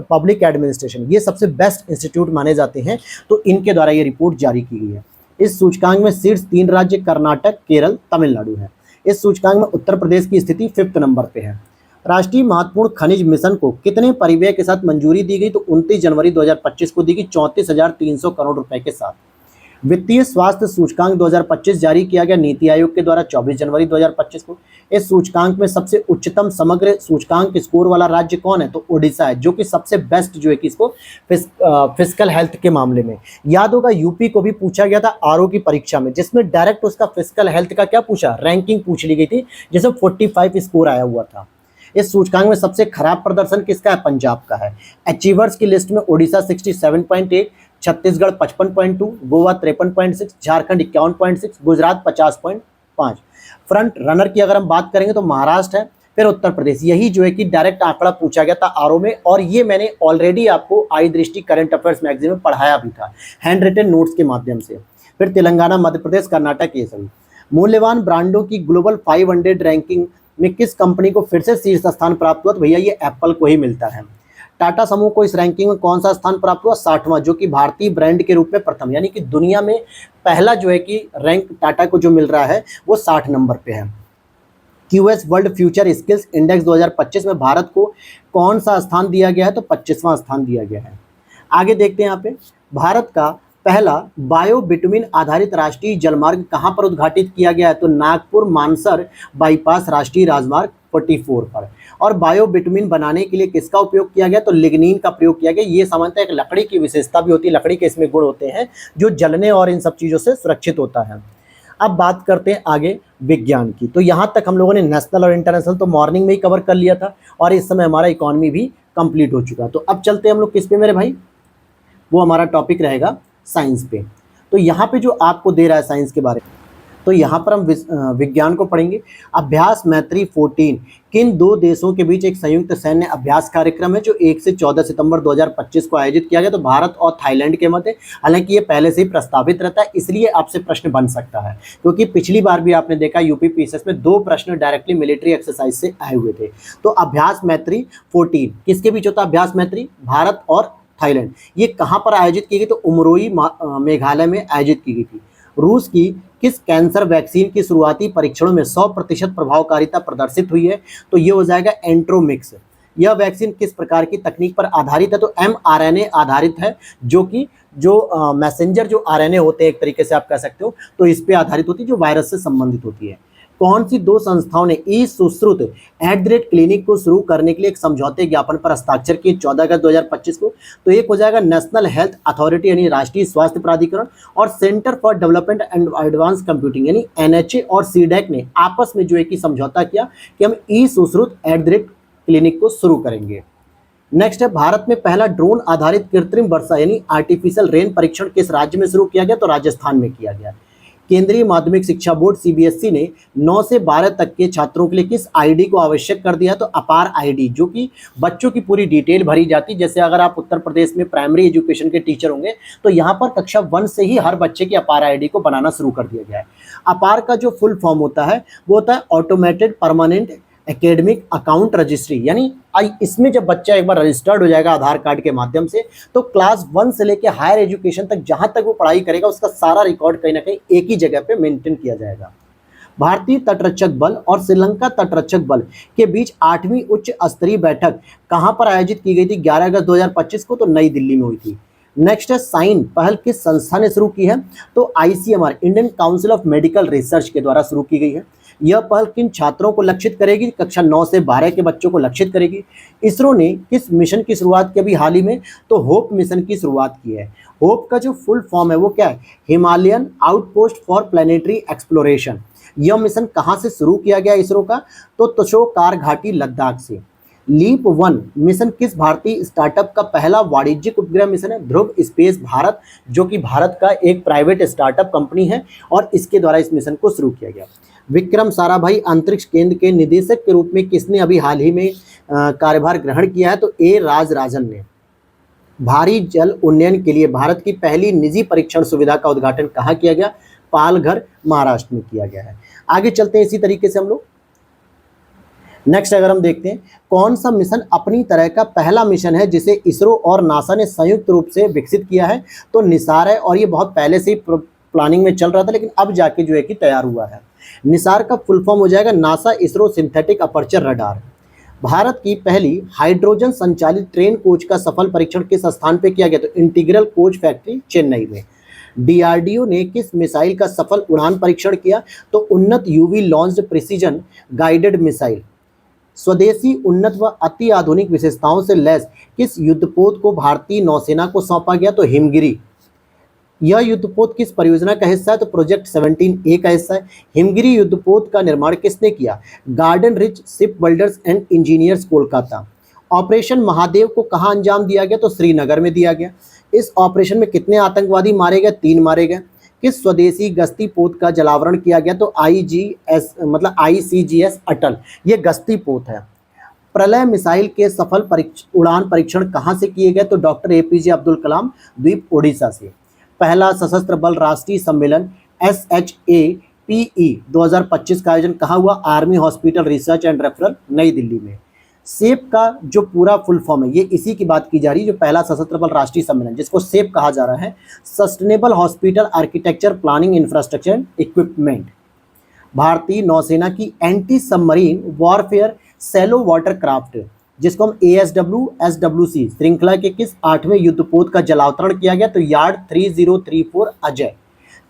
public administration ये सबसे बेस्ट इंस्टीट्यूट माने जाते हैं, तो इनके द्वारा ये रिपोर्ट जारी की गई है। इस सूचकांक में शीर्ष 3 राज्य कर्नाटक, केरल, तमिलनाडु है। इस सूचकांक में उत्तर प्रदेश की स्थिति 5th नंबर पे है। राष्ट्रीय महत्वपूर्ण खनिज मिशन को कितने परिव्यय के साथ मंजूरी दी गई? तो 29 जनवरी 2025 को दी गई, 34,300 करोड़ रुपए के साथ। वित्तीय स्वास्थ्य सूचकांक 2025 जारी किया गया नीति आयोग के द्वारा 24 जनवरी 2025 को। इस सूचकांक में सबसे उच्चतम समग्र सूचकांक स्कोर वाला राज्य कौन है? तो ओडिशा है, जो कि सबसे बेस्ट जो है कि इसको फिजिकल हेल्थ के मामले में। याद होगा यूपी को भी पूछा गया था आरओ की परीक्षा में, जिसमें डायरेक्ट उसका फिजिकल हेल्थ का क्या पूछा? रैंकिंग पूछ ली गई थी, जिसमें 45 स्कोर आया हुआ था। इस सूचकांक में सबसे खराब प्रदर्शन किसका है? पंजाब का है। अचीवर्स की लिस्ट में ओडिशा 67.8, छत्तीसगढ़ 55.2, गोवा 53.6, झारखंड 51.6, गुजरात 50.5। फ्रंट रनर की अगर हम बात करेंगे तो महाराष्ट्र है, फिर उत्तर प्रदेश। यही जो है कि डायरेक्ट आंकड़ा पूछा गया था आरओ में, और ये मैंने ऑलरेडी आपको आई दृष्टि करंट अफेयर्स मैगजीन में पढ़ाया भी था हैंड रिटन नोट्स के माध्यम से। फिर तेलंगाना, मध्य प्रदेश, कर्नाटक, ये सभी। मूल्यवान ब्रांडों की ग्लोबल 500 रैंकिंग में किस कंपनी को फिर से शीर्ष स्थान प्राप्त हुआ? तो भैया ये एप्पल को ही मिलता है। टाटा समूह को इस रैंकिंग में कौन सा स्थान प्राप्त हुआ? 60वां, जो कि भारतीय ब्रांड के रूप में प्रथम, यानी कि दुनिया में पहला जो है कि रैंक टाटा को जो मिल रहा है वो 60 नंबर पे है। QS world future skills index 2025 में भारत को कौन सा स्थान दिया गया है? तो 25वां स्थान दिया गया है। आगे देखते हैं यहाँ पे, भारत का पहला बायो बिटुमिन आधारित राष्ट्रीय जलमार्ग कहाँ पर उद्घाटित किया गया है? तो नागपुर मानसर बाईपास राष्ट्रीय राजमार्ग 44 पर। और बायो बिटुमिन बनाने के लिए किसका उपयोग किया गया? तो लिग्निन का प्रयोग किया गया। ये सामान्यतः एक लकड़ी की विशेषता भी होती है, लकड़ी के इसमें गुण होते हैं जो जलने और इन सब चीज़ों से सुरक्षित होता है। अब बात करते हैं आगे विज्ञान की। तो यहाँ तक हम लोगों ने नेशनल और इंटरनेशनल तो मॉर्निंग में ही कवर कर लिया था, और इस समय हमारा इकोनॉमी भी कंप्लीट हो चुका है। तो अब चलते हैं हम लोग किस पे मेरे भाई? वो हमारा टॉपिक रहेगा साइंस पे। तो यहाँ पे जो आपको दे रहा है साइंस के बारे में, तो यहाँ पर हम विज्ञान को पढ़ेंगे। अभ्यास मैत्री 14 किन 2 देशों के बीच एक संयुक्त सैन्य अभ्यास कार्यक्रम है जो 1 से 14 सितंबर 2025 को आयोजित किया गया? तो भारत और थाईलैंड के मध्य। हालांकि ये पहले से ही प्रस्तावित रहता है, इसलिए आपसे प्रश्न बन सकता है, क्योंकि पिछली बार भी आपने देखा यूपी पीसीएस में 2 प्रश्न डायरेक्टली मिलिट्री एक्सरसाइज से आए हुए थे। तो अभ्यास मैत्री 14 किसके बीच होता है? अभ्यास मैत्री भारत और थाईलैंड। ये कहाँ पर आयोजित की गई? तो उमरोई मेघालय में आयोजित की गई थी। रूस की किस कैंसर वैक्सीन की शुरुआती परीक्षणों में 100% प्रभावकारिता प्रदर्शित हुई है? तो ये हो जाएगा एंट्रोमिक्स। यह वैक्सीन किस प्रकार की तकनीक पर आधारित है? तो mRNA आधारित है, जो कि जो मैसेंजर जो आरएनए होते हैं एक तरीके से आप कह सकते हो, तो इस पे आधारित होती है, जो वायरस से संबंधित होती है। कौन सी 2 संस्थाओं ने ई सुश्रुत @क्लिनिक को शुरू करने के लिए एक समझौते ज्ञापन पर हस्ताक्षर किए 14 अगस्त 2025 को? तो एक हो जाएगा नेशनल हेल्थ अथॉरिटी यानी राष्ट्रीय स्वास्थ्य प्राधिकरण, और centre for development and advance computing यानी एनएचए और सीडैक ने आपस में जो है कि समझौता किया कि हम ई सुश्रुत @क्लिनिक को शुरू करेंगे। नेक्स्ट है, भारत में पहला ड्रोन आधारित कृत्रिम वर्षा यानी आर्टिफिशियल रेन परीक्षण किस राज्य में शुरू किया गया? तो राजस्थान में किया गया। केंद्रीय माध्यमिक शिक्षा बोर्ड सीबीएसई ने 9 से 12 तक के छात्रों के लिए किस आईडी को आवश्यक कर दिया? तो अपार आईडी, जो कि बच्चों की पूरी डिटेल भरी जाती। जैसे अगर आप उत्तर प्रदेश में प्राइमरी एजुकेशन के टीचर होंगे तो यहाँ पर कक्षा 1 से ही हर बच्चे की अपार आईडी को बनाना शुरू कर दिया गया है। अपार का जो फुल फॉर्म होता है वो होता है automated permanent academic account registry, यानी इसमें जब बच्चा एक बार रजिस्टर्ड हो जाएगा आधार कार्ड के माध्यम से, तो क्लास 1 से लेकर हायर एजुकेशन तक जहां तक वो पढ़ाई करेगा उसका सारा रिकॉर्ड कहीं ना कहीं एक ही जगह पे मेंटेन किया जाएगा। भारतीय तटरक्षक बल और श्रीलंका तटरक्षक बल के बीच 8वीं उच्च स्तरीय बैठक कहां पर आयोजित की गई थी? 11 अगस्त 2025 को, तो नई दिल्ली में हुई थी। नेक्स्ट है, साइन पहल किस संस्था ने शुरू की है? तो ICMR, Indian council of medical research के द्वारा शुरू की गई है। यह पहल किन छात्रों को लक्षित करेगी? कक्षा 9 से 12 के बच्चों को लक्षित करेगी। इसरो ने किस मिशन की शुरुआत की अभी हाल ही में? तो होप मिशन की शुरुआत की है। होप का जो फुल फॉर्म है वो क्या है? Himalayan outpost for planetary exploration. यह मिशन कहां से शुरू किया गया इसरो का? तो तोशोकार घाटी लद्दाख से। लीप 1 मिशन किस भारतीय स्टार्टअप का पहला वाणिज्यिक उपग्रह मिशन है? ध्रुव स्पेस भारत, जो कि भारत का एक प्राइवेट स्टार्टअप कंपनी है और इसके द्वारा इस मिशन को शुरू किया गया। विक्रम साराभाई अंतरिक्ष केंद्र के निदेशक के रूप में किसने अभी हाल ही में कार्यभार ग्रहण किया है? तो A राजराजन ने। भारी जल उन्नयन के लिए भारत की पहली निजी परीक्षण सुविधा का उद्घाटन कहाँ किया गया? पालघर, महाराष्ट्र में किया गया है। आगे चलते हैं इसी तरीके से हम लोग। नेक्स्ट अगर हम देखते हैं, कौन सा मिशन अपनी तरह का पहला मिशन है जिसे इसरो और नासा ने संयुक्त रूप से विकसित किया है? तो निसार है, और ये बहुत पहले से ही प्लानिंग में चल रहा था, लेकिन अब जाके जो है कि तैयार हुआ है। निसार का फुल फॉर्म हो जाएगा NASA ISRO synthetic aperture radar. Bharat की पहली हाइड्रोजन संचालित ट्रेन कोच का सफल परीक्षण किस स्थान पे किया गया? तो इंटीग्रल कोच फैक्ट्री, चेन्नई में। DRDO ने किस मिसाइल का सफल उड़ान परीक्षण किया? तो उन्नत UV launched precision guided missile. स्वदेशी उन्नत व अति आधुनिक विशेषताओं से लैस किस युद्धपोत को भारतीय नौसेना को सौंपा गया? तो हिमगिरी। यह युद्धपोत किस परियोजना का हिस्सा है? तो प्रोजेक्ट 17A का हिस्सा है। हिमगिरी युद्धपोत का निर्माण किसने किया? Garden rich ship builders and engineers, Kolkata. Operation Mahadev को कहां अंजाम दिया गया? तो श्रीनगर में दिया गया। इस ऑपरेशन में कितने आतंकवादी मारे गए? 3 मारे गए। किस स्वदेशी गश्ती पोत का जलावरण किया गया? तो ICGS अटल, ये गश्ती पोत है। प्रलय मिसाइल के सफल उड़ान परीक्षण कहां से किए गए? तो डॉक्टर APJ अब्दुल कलाम द्वीप, ओडिशा से। पहला सशस्त्र बल राष्ट्रीय सम्मेलन SHAPE 2025 का आयोजन कहाँ हुआ? Army hospital research and referral, नई दिल्ली में। सेप का जो पूरा फुल फॉर्म है, ये इसी की बात की जा रही है, जो पहला सशस्त्र बल राष्ट्रीय सम्मेलन, जिसको सेप कहा जा रहा है, sustainable hospital architecture planning infrastructure equipment. भारतीय नौसेना की anti submarine warfare shallow water craft, जिसको हम ASW/SWC श्रृंखला के किस 8वें युद्धपोत का जलावतरण किया गया? तो यार्ड 3034 अजय।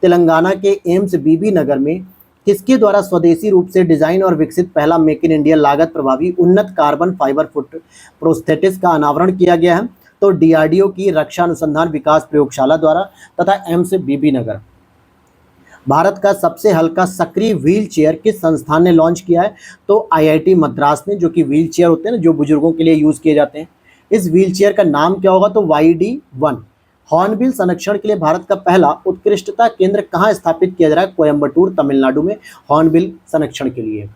तेलंगाना के एम्स BB नगर में किसके द्वारा स्वदेशी रूप से डिजाइन और विकसित पहला मेक इन इंडिया लागत प्रभावी उन्नत कार्बन फाइबर फुट प्रोस्थेटिक्स का अनावरण किया गया है? तो DRDO की रक्षा अनुसंधान विकास प्रयोगशाला द्वारा तथा एम्स BB नगर। भारत का सबसे हल्का सक्रिय व्हील चेयर किस संस्थान ने लॉन्च किया है? तो IIT मद्रास ने, जो कि व्हील चेयर होते हैं ना, जो बुजुर्गों के लिए यूज किए जाते हैं। इस व्हील चेयर का नाम क्या होगा? तो YD1। हॉर्नबिल संरक्षण के लिए भारत का पहला उत्कृष्टता केंद्र कहाँ स्थापित किया जा रहा है? कोयम्बटूर, तमिलनाडु में, हॉर्नबिल संरक्षण के लिए।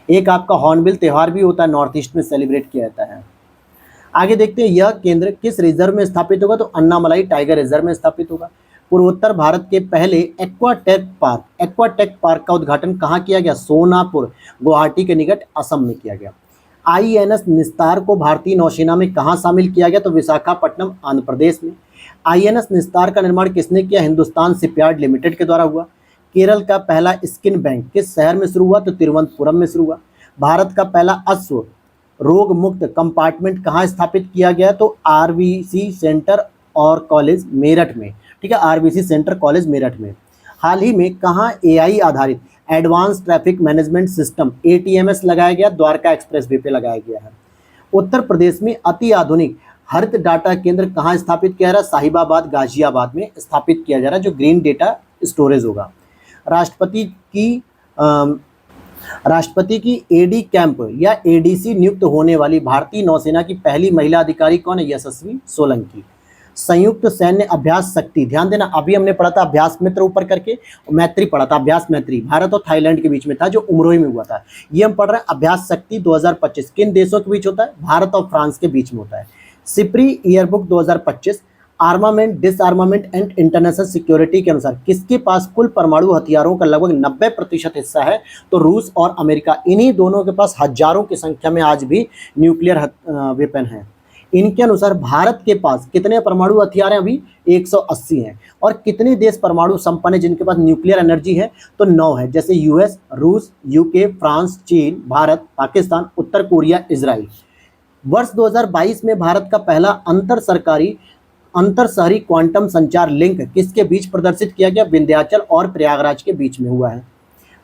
एक आपका हॉर्नबिल त्यौहार भी होता है, नॉर्थ ईस्ट में सेलिब्रेट किया जाता है। आगे देखते हैं, यह केंद्र किस रिजर्व में स्थापित होगा? तो अन्नामलाई टाइगर रिजर्व में स्थापित होगा। पूर्वोत्तर भारत के पहले एक्वाटेक पार्क का उद्घाटन कहाँ किया गया? सोनापुर, गुवाहाटी के निकट, असम में किया गया। INS निस्तार को भारतीय नौसेना में कहाँ शामिल किया गया? तो विशाखापट्टनम, आंध्र प्रदेश में। INS निस्तार का निर्माण किसने किया? हिंदुस्तान शिपयार्ड लिमिटेड के द्वारा हुआ। केरल का पहला स्किन बैंक किस शहर में शुरू हुआ? तो तिरुवनंतपुरम में शुरू हुआ। भारत का पहला अश्व रोग मुक्त कंपार्टमेंट कहाँ स्थापित किया गया? तो RBC सेंटर और कॉलेज, मेरठ में। ठीक है, RBC सेंटर कॉलेज, मेरठ में। हाल ही में कहाँ AI आधारित advance traffic management system ATMS लगाया गया? द्वारका एक्सप्रेस वे पे लगाया गया है। उत्तर प्रदेश में अति आधुनिक हरित डाटा केंद्र कहाँ स्थापित किया जा रहा है? साहिबाबाद, गाजियाबाद में स्थापित किया जा रहा है, जो ग्रीन डेटा स्टोरेज होगा। राष्ट्रपति की AD कैंप या ADC नियुक्त होने वाली भारतीय नौसेना की पहली महिला अधिकारी कौन है? यशस्वी सोलंकी। संयुक्त सैन्य अभ्यास शक्ति, ध्यान देना, अभी हमने पढ़ा था अभ्यास मित्र ऊपर करके, मैत्री पढ़ा था, अभ्यास मैत्री भारत और थाईलैंड के बीच में था, जो उमरोई में हुआ था। ये हम पढ़ रहे हैं अभ्यास शक्ति 2025 किन देशों के बीच होता है? भारत और फ्रांस के बीच में होता है। SIPRI yearbook 2025 armament, डिसआर्मामेंट and international security के अनुसार किसके पास कुल परमाणु हथियारों का लगभग 90% हिस्सा है? तो रूस और अमेरिका, इन्हीं दोनों के पास हजारों की संख्या में आज भी न्यूक्लियर वेपन है। इनके अनुसार भारत के पास कितने परमाणु हथियार हैं? अभी 180 हैं। और कितने देश परमाणु संपन्न है जिनके पास न्यूक्लियर एनर्जी है? तो 9 है, जैसे यूएस, रूस, यूके, फ्रांस, चीन, भारत, पाकिस्तान, उत्तर कोरिया, इजराइल। वर्ष 2022 में भारत का पहला अंतर शहरी क्वांटम संचार लिंक किसके बीच प्रदर्शित किया गया? विंध्याचल और प्रयागराज के बीच में हुआ है।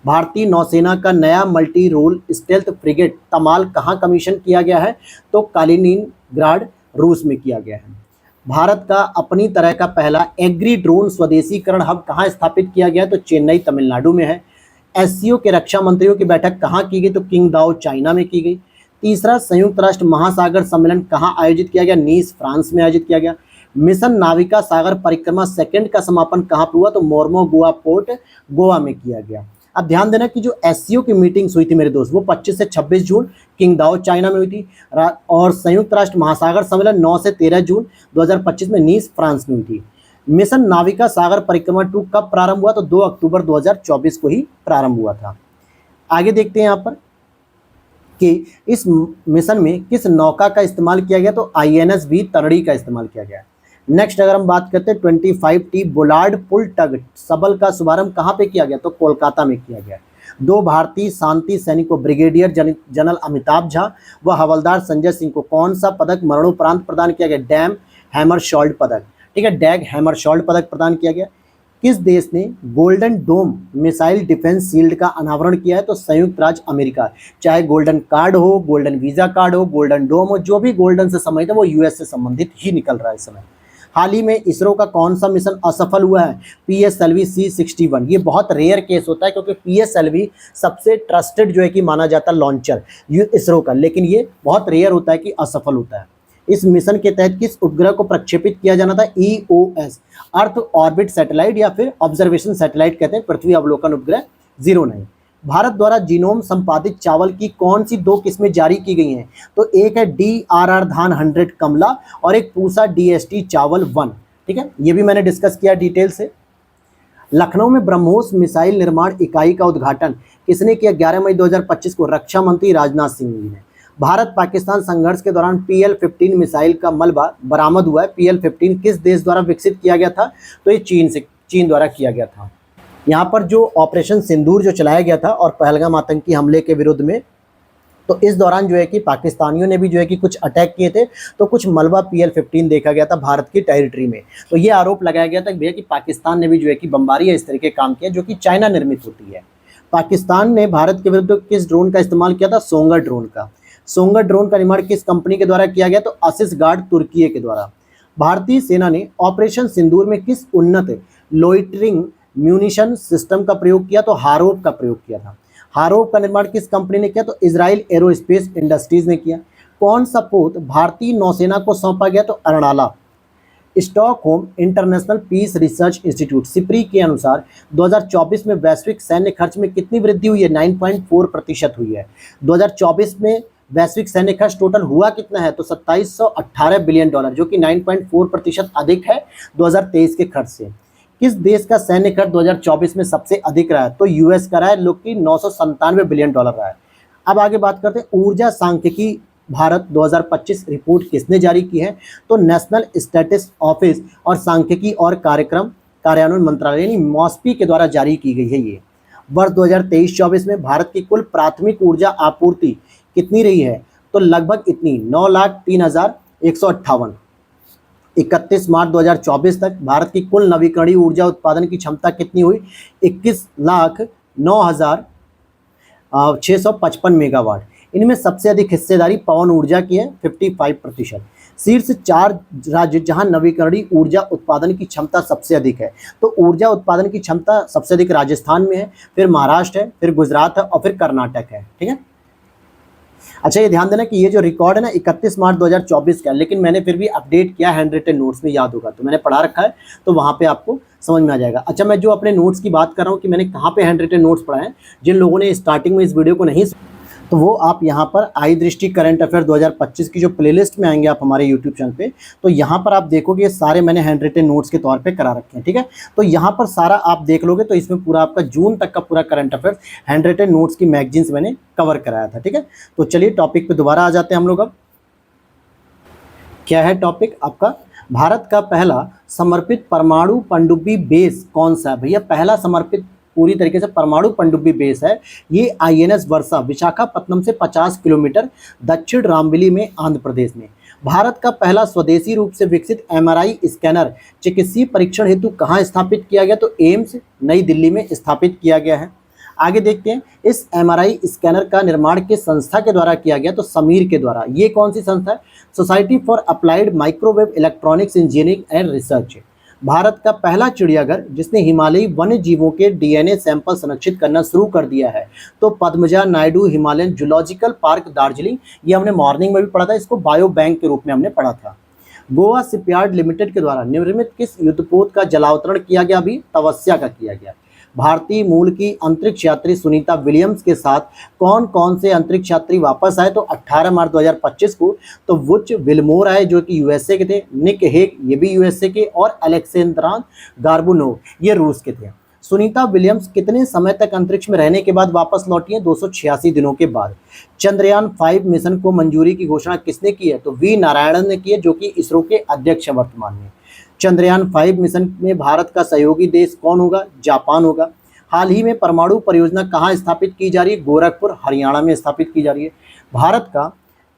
भारतीय नौसेना का नया मल्टी रोल स्टेल्थ फ्रिगेट तमाल कहाँ कमीशन किया गया है? तो कालिनिनग्राड, रूस में किया गया है। भारत का अपनी तरह का पहला एग्री ड्रोन स्वदेशीकरण हब कहाँ स्थापित किया गया है? तो चेन्नई, तमिलनाडु में है। एससीओ के रक्षा मंत्रियों की बैठक कहाँ की गई? तो किंगदाओ, चाइना में की गई। तीसरा संयुक्त राष्ट्र महासागर सम्मेलन कहाँ आयोजित किया गया? नीस, फ्रांस में आयोजित किया गया। मिशन नाविका सागर परिक्रमा सेकंड का समापन कहाँ पर हुआ? तो मोर्मोगोआ पोर्ट, गोवा में किया गया। अब ध्यान देना कि जो एससीओ की मीटिंग्स हुई थी मेरे दोस्त, वो 25 से 26 जून किंगदाओ, चाइना में हुई थी। और संयुक्त राष्ट्र महासागर सम्मेलन 9 से 13 जून 2025 में नीस, फ्रांस में हुई थी। मिशन नाविका सागर परिक्रमा 2 कब प्रारंभ हुआ? तो 2 अक्टूबर 2024 को ही प्रारंभ हुआ था। आगे देखते हैं यहाँ पर कि इस मिशन में किस नौका का इस्तेमाल किया गया? तो INS वी तरणी का इस्तेमाल किया गया। नेक्स्ट अगर हम बात करते हैं 25T बुलार्ड पुल टग सबल का शुभारंभ कहाँ पे किया गया? तो कोलकाता में किया गया। 2 भारतीय शांति सैनिकों ब्रिगेडियर जनरल अमिताभ झा व हवलदार संजय सिंह को कौन सा पदक मरणोपरांत प्रदान किया गया? डैम हैमरशॉल्ड पदक, ठीक है, डैग हैमरशॉल्ड पदक प्रदान किया गया। किस देश ने golden dome missile defence shield का अनावरण किया है? तो संयुक्त राज्य अमेरिका। चाहे गोल्डन कार्ड हो, गोल्डन वीजा कार्ड हो, गोल्डन डोम हो, जो भी गोल्डन से संबंधित है वो यूएस से संबंधित ही निकल रहा है इस समय। हाल ही में इसरो का कौन सा मिशन असफल हुआ है? PSLV C61। ये बहुत रेयर केस होता है क्योंकि PSLV सबसे ट्रस्टेड जो है कि माना जाता है लॉन्चर इसरो का, लेकिन ये बहुत रेयर होता है कि असफल होता है। इस मिशन के तहत किस उपग्रह को प्रक्षेपित किया जाना था? EOS, अर्थ ऑर्बिट सैटेलाइट या फिर ऑब्जर्वेशन सैटेलाइट कहते हैं, पृथ्वी अवलोकन उपग्रह 09। भारत द्वारा जीनोम संपादित चावल की कौन सी 2 किस्में जारी की गई हैं? तो एक है DRR धान 100 कमला और एक पूसा DST चावल 1, ठीक है, ये भी मैंने डिस्कस किया डिटेल से। लखनऊ में ब्रह्मोस मिसाइल निर्माण इकाई का उद्घाटन किसने किया? 11 मई 2025 को रक्षा मंत्री राजनाथ सिंह जी ने। भारत पाकिस्तान संघर्ष के दौरान PL-15 मिसाइल का मलबा बरामद हुआ है। PL-15 किस देश द्वारा विकसित किया गया था? तो ये चीन द्वारा किया गया था। यहाँ पर जो ऑपरेशन सिंदूर जो चलाया गया था और पहलगाम आतंकी हमले के विरुद्ध में, तो इस दौरान जो है कि पाकिस्तानियों ने भी जो है कि कुछ अटैक किए थे, तो कुछ मलबा PL-15 देखा गया था भारत की टेरिटरी में। तो ये आरोप लगाया गया था कि भैया कि पाकिस्तान ने भी जो है कि बमबारी या इस तरह के काम किया जो कि चाइना निर्मित होती है। पाकिस्तान ने भारत के विरुद्ध किस ड्रोन का इस्तेमाल किया था? सोंगर ड्रोन का। सोंगर ड्रोन का निर्माण किस कंपनी के द्वारा किया गया? तो असिस गार्ड तुर्की के द्वारा। भारतीय सेना ने ऑपरेशन सिंदूर में किस उन्नत लोइटरिंग म्यूनिशन सिस्टम का प्रयोग किया? तो हारोप का प्रयोग किया था। हारोप का निर्माण किस कंपनी ने किया? तो इजराइल एरोस्पेस इंडस्ट्रीज ने किया। कौन सा पोत भारतीय नौसेना को सौंपा गया? तो Arnala. Stockholm International Peace Research Institute SIPRI के अनुसार 2024 में वैश्विक सैन्य खर्च में कितनी वृद्धि हुई है? 9.4% हुई है। 2024 में वैश्विक सैन्य खर्च टोटल हुआ कितना है? तो $2718 बिलियन, जो कि 9.4% अधिक है 2023 के खर्च से। किस देश का सैन्य खर्च 2024 में सबसे अधिक रहा है? तो यूएस का रहा है, जो कि $997 बिलियन रहा है। अब आगे बात करते हैं ऊर्जा सांख्यिकी भारत 2025 रिपोर्ट किसने जारी की है? तो नेशनल स्टैटिस्टिक्स ऑफिस और सांख्यिकी और कार्यक्रम कार्यान्वयन मंत्रालय यानी मॉस्पी के द्वारा जारी की गई है। ये वर्ष 2023-24 में भारत की कुल प्राथमिक ऊर्जा आपूर्ति कितनी रही है? तो लगभग इतनी 9,03,158। 31 मार्च 2024 तक भारत की कुल नवीकरणीय ऊर्जा उत्पादन की क्षमता कितनी हुई? 21,09,655 मेगावाट। इनमें सबसे अधिक हिस्सेदारी पवन ऊर्जा की है 55%। शीर्ष 4 राज्य जहां नवीकरणीय ऊर्जा उत्पादन की क्षमता सबसे अधिक है, तो ऊर्जा उत्पादन की क्षमता सबसे अधिक राजस्थान में है, फिर महाराष्ट्र है, फिर गुजरात है और फिर कर्नाटक है, ठीक है। अच्छा, ये ध्यान देना कि ये जो रिकॉर्ड है ना 31 मार्च 2024 का, लेकिन मैंने फिर भी अपडेट किया हैंड रिटन नोट्स में, याद होगा तो मैंने पढ़ा रखा है, तो वहाँ पे आपको समझ में आ जाएगा। अच्छा, मैं जो अपने नोट्स की बात कर रहा हूँ कि मैंने कहाँ पे हैंड रिटन नोट्स पढ़ा है, जिन लोगों ने स्टार्टिंग में इस वीडियो को नहीं, तो वो आप यहाँ पर आई दृष्टि करंट अफेयर 2025 की जो प्लेलिस्ट में आएंगे आप हमारे यूट्यूब चैनल पे, तो यहाँ पर आप देखोगे ये सारे मैंने हैंड रिटन नोट्स के तौर पे करा रखे हैं, ठीक है। तो यहाँ पर सारा आप देख लोगे तो इसमें पूरा आपका जून तक का पूरा current affair hand written notes की मैगजीन्स मैंने कवर कराया था, ठीक है। तो चलिए टॉपिक पे दोबारा आ जाते हैं हम लोग। अब क्या है टॉपिक आपका, भारत का पहला समर्पित परमाणु पनडुब्बी बेस कौन सा है भैया। पहला समर्पित पूरी तरीके से परमाणु पनडुब्बी बेस है ये आईएनएस वर्षा, विशाखापट्टनम से 50 किलोमीटर दक्षिण रामबिली में, आंध्र प्रदेश में। भारत का पहला स्वदेशी रूप से विकसित एमआरआई स्कैनर चिकित्सीय परीक्षण हेतु कहाँ स्थापित किया गया, तो एम्स नई दिल्ली में स्थापित किया गया है। आगे देखते हैं, इस एमआरआई स्कैनर का निर्माण किस संस्था के द्वारा किया गया, तो समीर के द्वारा। ये कौन सी संस्था है, society for applied microwave electronics engineering and research. Bharat का पहला चिड़ियाघर जिसने हिमालयी वन्य जीवों के डीएनए सैंपल संरक्षित करना शुरू कर दिया है, तो Padmaja Naidu Himalayan zoological park Darjeeling. ये हमने मॉर्निंग में भी पढ़ा था, इसको बायो बैंक के रूप में हमने पढ़ा था। गोवा शिपयार्ड लिमिटेड के द्वारा निर्मित किस युद्धपोत का जलावतरण किया गया, अभी तपस्या का किया गया। भारतीय मूल की अंतरिक्ष यात्री सुनीता विलियम्स के साथ कौन कौन से अंतरिक्ष यात्री वापस आए, तो 18 मार्च 2025 को तो वुच विल्मोर आए जो कि यूएसए के थे, निक हेग ये भी यूएसए के, और अलेक्सेंद्रान गार्बुनोव ये रूस के थे। सुनीता विलियम्स कितने समय तक अंतरिक्ष में रहने के बाद वापस लौटी है, 286 दिनों के बाद। चंद्रयान 5 मिशन को मंजूरी की घोषणा किसने की है, तो वी नारायणन ने की है जो कि इसरो के अध्यक्ष हैं वर्तमान में। चंद्रयान 5 मिशन में भारत का सहयोगी देश कौन होगा, जापान होगा। हाल ही में परमाणु परियोजना कहाँ स्थापित की जा रही है, गोरखपुर हरियाणा में स्थापित की जा रही है। भारत का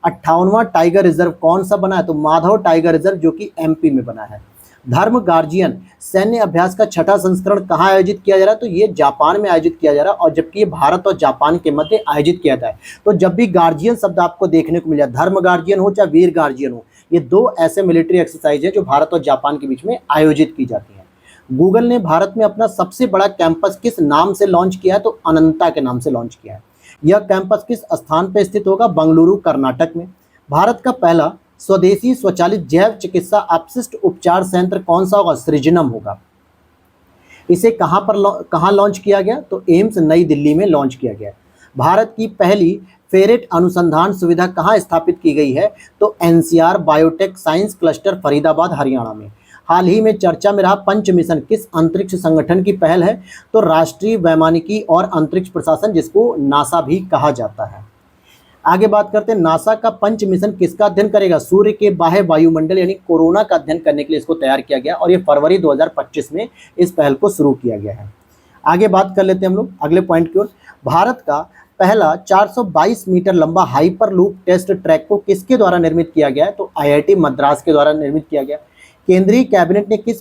58वां टाइगर रिजर्व कौन सा बना है, तो माधव टाइगर रिजर्व जो कि एमपी में बना है। धर्म गार्जियन सैन्य अभ्यास का छठा संस्करण कहाँ आयोजित किया जा रहा है, तो ये जापान में आयोजित किया जा रहा है, और जबकि ये भारत और जापान के मध्य आयोजित किया जाता है। तो जब भी गार्जियन शब्द आपको देखने को मिला, धर्म गार्जियन हो चाहे वीर गार्जियन हो, ये दो ऐसे मिलिट्री एक्सरसाइज है जो भारत और जापान के बीच में आयोजित की जाती है। गूगल ने भारत में अपना सबसे बड़ा कैंपस किस नाम से लॉन्च किया है, तो अनंता के नाम से लॉन्च किया है। यह कैंपस किस स्थान पर स्थित होगा, बेंगलुरु कर्नाटक में। भारत का पहला स्वदेशी स्वचालित जैव चिकित्सा अपशिष्ट उपचार संयंत्र कौन सा होगा, सृजनम होगा। इसे कहाँ लॉन्च किया गया, तो एम्स नई दिल्ली में लॉन्च किया गया। भारत की पहली फेरेट अनुसंधान सुविधा कहाँ स्थापित की गई है, तो NCR biotech science cluster Faridabad Haryana में। हाल ही में चर्चा में रहा पंच मिशन किस अंतरिक्ष संगठन की पहल है, तो राष्ट्रीय वैमानिकी और अंतरिक्ष प्रशासन जिसको नासा भी कहा जाता है। आगे बात करते हैं, नासा का पंच मिशन किसका अध्ययन करेगा, सूर्य के बाह्य वायुमंडल यानी कोरोना का अध्ययन करने के लिए इसको तैयार किया गया, और ये फरवरी 2025 में इस पहल को शुरू किया गया है। आगे बात कर लेते हैं हम लोग अगले पॉइंट की ओर। भारत का पहला 422 मीटर लंबा हाइपर लूप टेस्ट ट्रैक को किसके द्वारा निर्मित किया गया है, तो आईआईटी मद्रास के द्वारा निर्मित किया गया। केंद्रीय कैबिनेट ने किस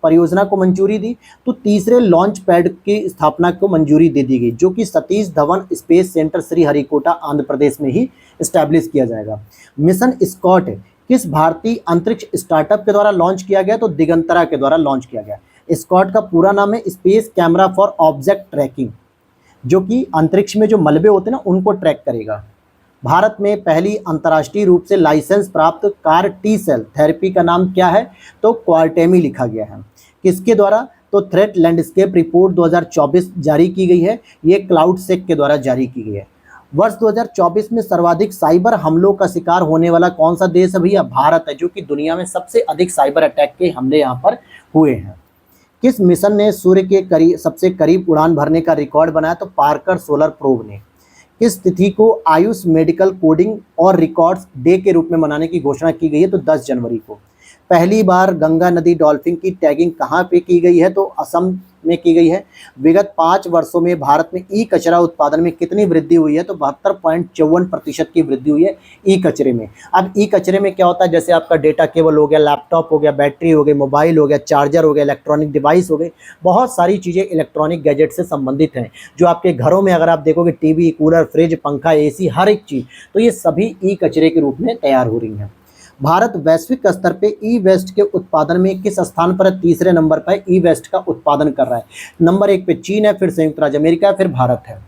परियोजना को मंजूरी दी, तो तीसरे लॉन्च पैड की स्थापना को मंजूरी दे दी गई जो कि सतीश धवन स्पेस सेंटर श्रीहरिकोटा आंध्र प्रदेश में ही एस्टैब्लिश किया जाएगा। मिशन स्कॉट किस भारतीय अंतरिक्ष स्टार्टअप के द्वारा लॉन्च किया गया, तो दिगंतरा के द्वारा लॉन्च किया गया। स्कॉट का पूरा नाम है space camera for object tracking, जो कि अंतरिक्ष में जो मलबे होते हैं ना उनको ट्रैक करेगा। भारत में पहली अंतर्राष्ट्रीय रूप से लाइसेंस प्राप्त कार टी सेल थेरेपी का नाम क्या है, तो क्वारटेमी लिखा गया है। किसके द्वारा, तो थ्रेट लैंडस्केप रिपोर्ट 2024 जारी की गई है, ये क्लाउडसेक के द्वारा जारी की गई है। वर्ष 2024 में सर्वाधिक साइबर हमलों का शिकार होने वाला कौन सा देश है भैया, भारत है, जो कि दुनिया में सबसे अधिक साइबर अटैक के हमले यहाँ पर हुए हैं। किस मिशन ने सूर्य के सबसे करीब उड़ान भरने का रिकॉर्ड बनाया, तो पार्कर सोलर प्रोब ने। किस तिथि को आयुष मेडिकल कोडिंग और रिकॉर्ड्स डे के रूप में मनाने की घोषणा की गई है, तो 10 जनवरी को। पहली बार गंगा नदी डॉल्फिन की टैगिंग कहाँ पे की गई है, तो असम में की गई है। विगत 5 वर्षों में भारत में ई कचरा उत्पादन में कितनी वृद्धि हुई है, तो 72.54% की वृद्धि हुई है ई कचरे में। अब ई कचरे में क्या होता है, जैसे आपका डेटा केबल हो गया, लैपटॉप हो गया, बैटरी हो गई, मोबाइल हो गया, चार्जर हो गया, इलेक्ट्रॉनिक डिवाइस हो गए, बहुत सारी चीज़ें इलेक्ट्रॉनिक गैजेट से संबंधित हैं जो आपके घरों में अगर आप देखोगे टीवी, कूलर, फ्रिज, पंखा, एसी, हर एक चीज़, तो ये सभी ई कचरे के रूप में तैयार हो रही हैं। भारत वैश्विक स्तर पे ई वेस्ट के उत्पादन में किस स्थान पर है, तीसरे नंबर पर ई वेस्ट का उत्पादन कर रहा है। नंबर 1 पे चीन है, फिर संयुक्त राज्य अमेरिका है, फिर भारत है।